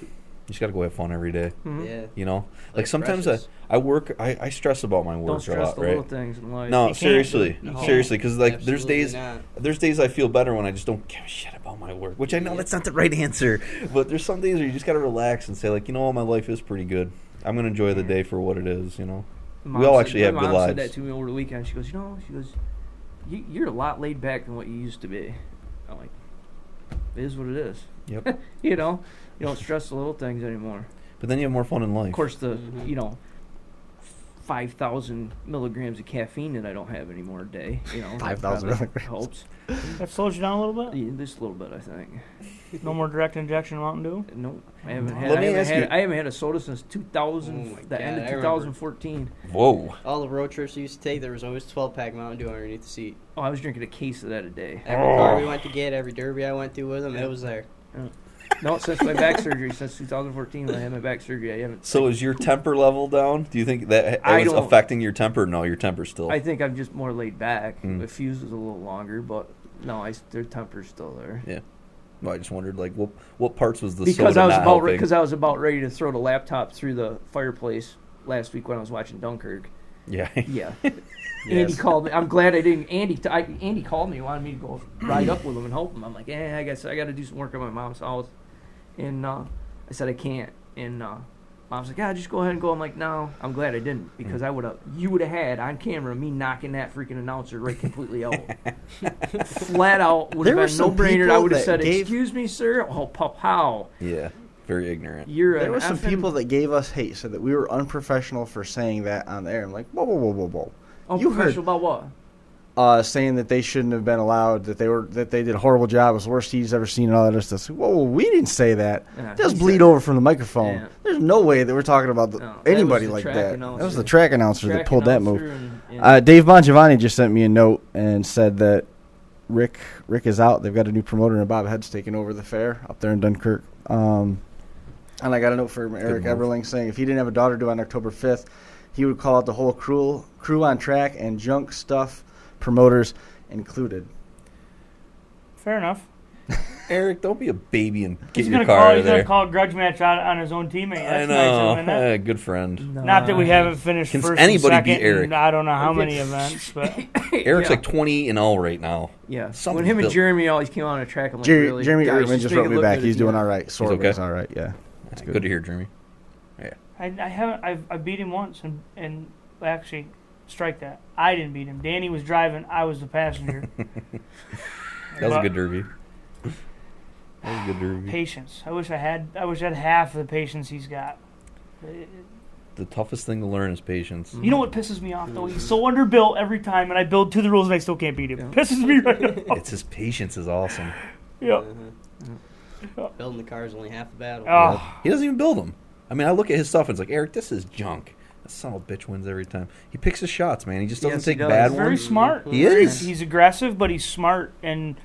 You just got to go have fun every day. Mhm. Yeah. You know, like Like sometimes precious. I work. I stress about my work Don't a stress lot, the right? little things in life. No, You can't. seriously, You can't. seriously, because like Absolutely not. there's days I feel better when I just don't give a shit about my work, which I know that's not the right answer. But there's some days where you just got to relax and say like, you know what, my life is pretty good. I'm gonna enjoy the day for what it is. You know, Mom we all said- actually have my good mom said lives. that to me over the weekend. She goes, you're a lot laid back than what you used to be. I'm like, it is what it is. Yep. You know, you don't stress the little things anymore. But then you have more fun in life. Of course, the Mhm. 5,000 milligrams of caffeine that I don't have anymore a day. 5,000 that milligrams. helps. That slows you down a little bit. Yeah, just a little bit, I think. No more direct injection Mountain Dew. No, I haven't had. Let I me haven't ask had, you- I haven't had a soda since 2000, Oh my the end God, of I remember. 2014. Whoa. All the road trips we used to take, there was always 12-pack Mountain Dew underneath the seat. Oh, I was drinking a case of that a day. Every car we went to get, every derby I went to with them, it was there. No, since my back surgery, since 2014 when I had my back surgery, I haven't. So is your temper level down? Do you think that I it was don't- affecting your temper? No, your temper's still. I think I'm just more laid back. Mm. The fuse is a little longer, but no, their temper's still there. Yeah. Well, I just wondered, like, what parts was the Because soda I was not about helping? because I was about ready to throw the laptop through the fireplace last week when I was watching Dunkirk. Yeah. Yeah. Andy called me. I'm glad I didn't. Andy called me. He wanted me to go ride up with him and help him. I'm like, I guess I got to do some work at my mom's house. And I said I can't. And Mom's like, just go ahead and go. I'm like, no, I'm glad I didn't because you would have had on camera me knocking that freaking announcer right completely out. Flat out would There have were been some no-brainer. I people would have that said, gave- excuse me, sir. Oh, pow. Yeah. Very ignorant. You're There an were some effing- people that gave us hate, said that we were unprofessional for saying that on the air. I'm like, whoa. You heard Unprofessional about what? saying that they shouldn't have been allowed, that they did a horrible job, it was the worst he's ever seen, and all that other stuff. Whoa, we didn't say that. Yeah, Just he bleed said- over from the microphone. Yeah. There's no way that we're talking about No, that anybody was the like track that. announcer. That was the track announcer that Track pulled that move. announcer and- Dave Bongiovanni just sent me a note and said that Rick is out. They've got a new promoter, and Bob Head's taking over the fair up there in Dunkirk. And I got a note from Eric move. Eberling saying if he didn't have a daughter due on October 5th, he would call out the whole crew on track and junk stuff, promoters included. Fair enough. Eric, don't be a baby and get He's your gonna car call. out He's of gonna there. call a grudge match on his own teammate. I That's nice of know. him, isn't it? Good friend. Not that we haven't finished Can first anybody and beat second. Eric? And I don't know how many events, but Eric's Yeah. like 20-0 right now. Yeah. Something When him and built- Jeremy always came on a track, I'm like, really? Jeremy Guys, Ertman just make wrote it me look back. good He's at doing the all end. right. okay? It's all right. Yeah, that's Good to hear, Jeremy. Yeah. I haven't. I beat him once, and actually, strike that. I didn't beat him. Danny was driving. I was the passenger. That was a But good derby. That was a good derby. Patience. I wish I had half of the patience he's got. The toughest thing to learn is patience. You know what pisses me off though? He's so underbuilt every time, and I build to the rules, and I still can't beat him. Yeah. Pisses me right off. It's his patience is awesome. Yeah. Building the car is only half the battle. Oh. He doesn't even build them. I mean, I look at his stuff and it's like, Eric, this is junk. son of a bitch wins every time. He picks his shots, man. He just doesn't Yes, he take does. bad He's ones. very smart. He is. He's aggressive, but he's smart. And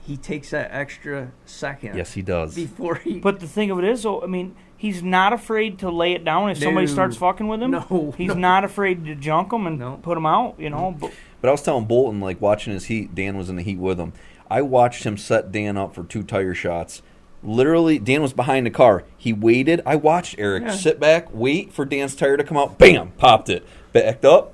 He takes that extra second. Yes, he does. Before he. but the thing of it is, though, I mean, he's not afraid to lay it down if somebody No. starts fucking with him. No, He's no. not afraid to junk him and No. put him out. You know, But I was telling Bolton, like, watching his heat, Dan was in the heat with him. I watched him set Dan up for 2 tire shots. Literally, Dan was behind the car. He waited. I watched Eric sit back, wait for Dan's tire to come out. Bam! Popped it. Backed up.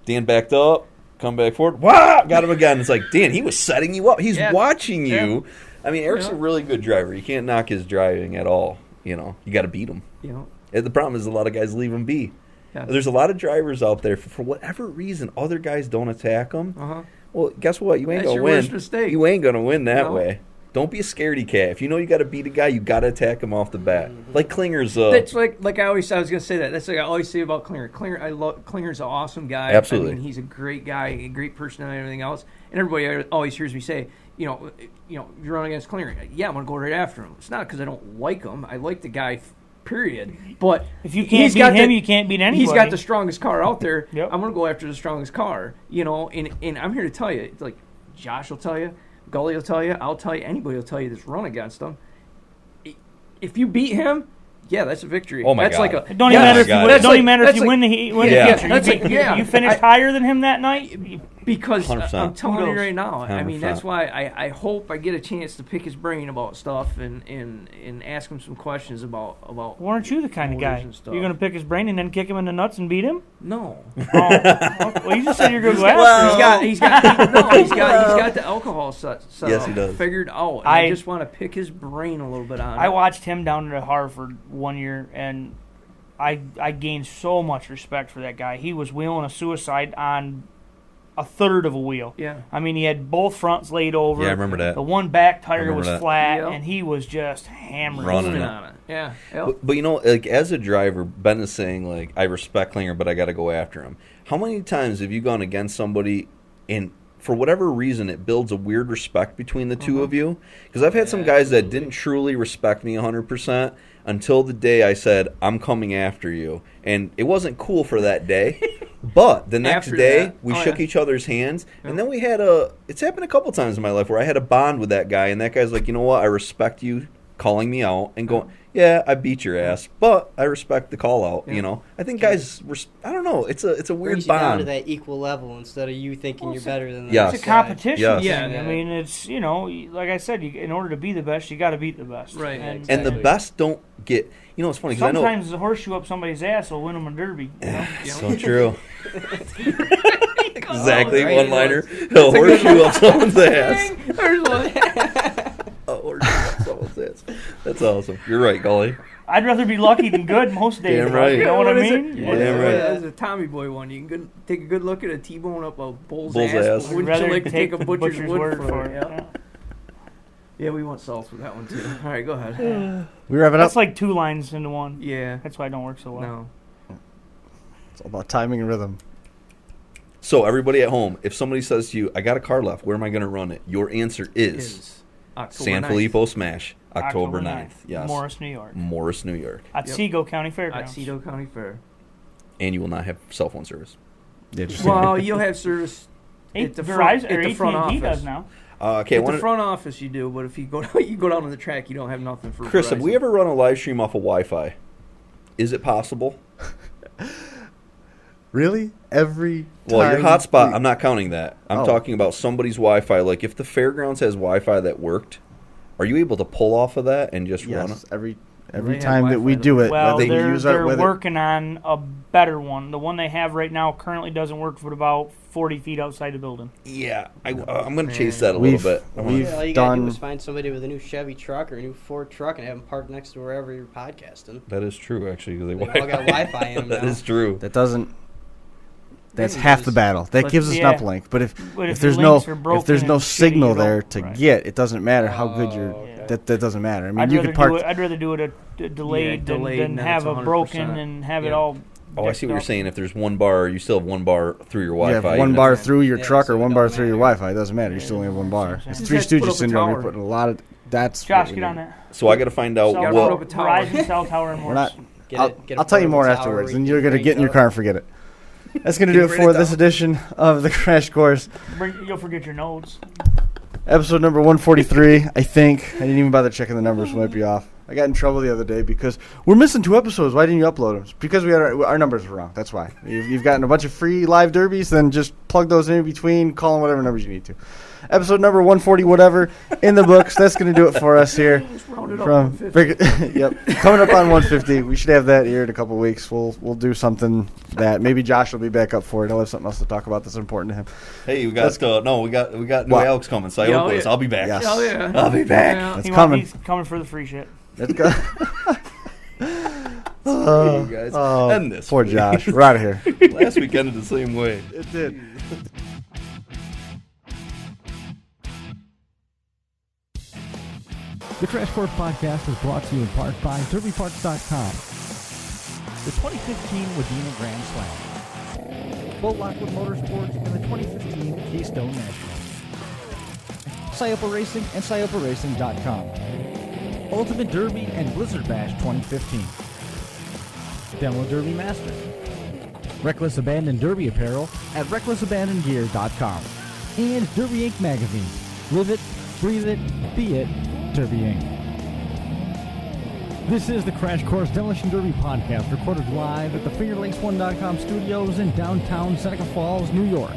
Dan backed up. Come back forward. Wow! Got him again. It's like, Dan, he was setting you up. He's watching you. I mean, Eric's a really good driver. You can't knock his driving at all. You know, you got to beat him. You know. And the problem is a lot of guys leave him be. Yeah. There's a lot of drivers out there, for whatever reason, other guys don't attack them. Uh-huh. Well, guess what? You ain't That's going to your win. worst mistake. You ain't going to win that No. way. Don't be a scaredy cat. If you know you got to beat a guy, you got to attack him off the bat. Like Klinger's. That's like I was gonna say that. That's like I always say about Klinger. Klinger's an awesome guy. Absolutely. I mean, he's a great guy, a great personality, and everything else. And everybody always hears me say, you know, you run against Klinger. Yeah, I'm gonna go right after him. It's not because I don't like him. I like the guy. Period. But if you can't beat him, you can't beat anybody. He's got the strongest car out there. Yep. I'm gonna go after the strongest car. You know, and I'm here to tell you, it's like Josh will tell you. Gulley will tell you. I'll tell you. Anybody will tell you that's run against him. If you beat him, yeah, that's a victory. Oh my that's God. Like a, It don't even matter if you, God. it don't even matter if you win the heat. Win Yeah. the feature. That's You, like- beat- yeah. you finished higher than him that night. because 100%. I'm telling you Kudos. right now. I mean, 100%. that's why I hope I get a chance to pick his brain about stuff and ask him some questions about. Well, aren't you the kind of motors guy? and stuff. You're going to pick his brain and then kick him in the nuts and beat him? No. Well, you just said you're going to go after him. He's got the alcohol set Yes, up, he does. figured out. And I just want to pick his brain a little bit on it. I watched him down at Harvard one year, and I gained so much respect for that guy. He was wheeling a suicide on a third of a wheel. Yeah. I mean, he had both fronts laid over. Yeah, I remember that. The one back tire remember was that. flat, Yep. and he was just hammering. Running Moving it. on it. Yeah. Yep. But you know, like as a driver, Ben is saying, like, I respect Klinger, but I got to go after him. How many times have you gone against somebody and for whatever reason it builds a weird respect between the two of you? Because I've had some guys that didn't truly respect me 100% until the day I said, I'm coming after you. And it wasn't cool for that day. But the next After day, that. we Oh, shook yeah. each other's hands. And then we had it's happened a couple times in my life where I had a bond with that guy. And that guy's like, you know what? I respect you calling me out and going, yeah, I beat your ass, but I respect the call out. Yeah. You know, I think guys, I don't know. It's a weird Brings you down to bond. that equal level instead of you thinking you're better than the Yes. It's a next guy. competition Yes. thing. Yeah. I mean, it's, you know, like I said, in order to be the best, you got to beat the best. Right. And And the Exactly. best don't get. You know, it's funny because I know. sometimes the horseshoe up somebody's ass will win them a derby. You know? So true. Exactly, Right. one liner. A horseshoe up someone's ass. There's one. A horseshoe up someone's ass. That's awesome. You're right, Gully. I'd rather be lucky than good most days. Damn right. You know what I What is mean? it? Yeah, What is it? right. That's a Tommy Boy one. You can take a good look at a T-bone up a bull's Bull's ass. ass. But I'd wouldn't rather you like to take a the butcher's word for it? it. Yeah. Yeah, we want salts with that one too. All right, go ahead. We wrap it That's up. like 2 lines into one. Yeah. That's why it don't work so well. No. It's all about timing and rhythm. So everybody at home, if somebody says to you, "I got a car left. Where am I going to run it?" Your answer is Is October 9th. Sanfilippo Smash, October 9th. Yes, Morris, New York. Morris, New York, At Yep. Seago County Fairgrounds. Otsego County Fair. and you will not have cell phone service. Yeah, just Well, you'll have service at the front, Verizon or at the front AT&T office. does now. Okay, At the front office, you do, but if you go down on the track, you don't have nothing for Chris, Verizon. have we ever run a live stream off of Wi-Fi? Is it possible? really every. Well, your time hotspot, we- I'm not counting that. I'm Oh. talking about somebody's Wi-Fi. Like if the fairgrounds has Wi-Fi that worked, are you able to pull off of that and just run Yes, it? every They have time that we Wi-Fi do it, Well, whether you use they're it, whether working on a better one. The one they have right now currently doesn't work for about 40 feet outside the building. Yeah, I'm going to chase that a little We've- bit. I wanna- we've- Yeah, all you gotta do done- is find somebody with a new Chevy truck or a new Ford truck and have them parked next to wherever you're podcasting. That is true, actually. 'Cause They all got Wi-Fi in them That now. is true. that doesn't. That's Maybe half just- the battle. That But gives us yeah. an uplink. But if But if your there's no links are broken if there's no and shitty, signal you don't- there to right. get, it doesn't matter how good Oh, you're. okay. That doesn't matter. I mean, I'd you rather could park. I'd rather do it a delayed, delayed, than then have it's a broken 100%. and have it Yeah. all. Oh, I see what you're decked up. saying. If there's one bar, you still have one bar through your You Wi-Fi. have one even bar if- through your Yeah, truck so or it one don't bar through your matter. Wi-Fi. It doesn't matter. You still only have one bar. It's You Three just have to put Stooges up a syndrome. You're tower. putting a lot of. That's Josh, what we get on need. that. So I got to find out Cell gotta what. put up a tower. Verizon cell tower in We're not. Morris. I'll tell you more afterwards, and you're going to get in your car and forget it. That's going to do it for this edition of the Crash Course. You'll forget your notes. Episode number 143, I think. I didn't even bother checking the numbers. We might be off. I got in trouble the other day because we're missing 2 episodes. Why didn't you upload them? It's because we had our numbers were wrong. That's why. You've gotten a bunch of free live derbies, then just plug those in between, call them whatever numbers you need to. Episode number 140, whatever, in the books. That's going to do it for us here. From yep, coming up on 150. We should have that here in a couple of weeks. We'll do something that maybe Josh will be back up for it. He'll have something else to talk about that's important to him. Hey, we got new Alex coming. So I'll be back. Yes. Hell yeah. I'll be back. Yeah. It's coming. He's coming for the free shit. Let's go. You guys. End this. Poor Josh. We're out of here. Last week ended the same way. It did. The Crash Course Podcast is brought to you in part by DerbyParts.com. The 2015 Wadena Grand Slam. Bo Lockwood Motorsports and the 2015 Keystone National. Sanfilippo Racing and SanfilippoRacing.com. Ultimate Derby and Blizzard Bash 2015. Demo Derby Masters. Reckless Abandon Derby Apparel at RecklessAbandonGear.com. And Derby Inc. Magazine. Live it, breathe it, be it, Derby Inc. This is the Crash Course Demolition Derby podcast, recorded live at the FingerLakes1.com studios in downtown Seneca Falls, New York.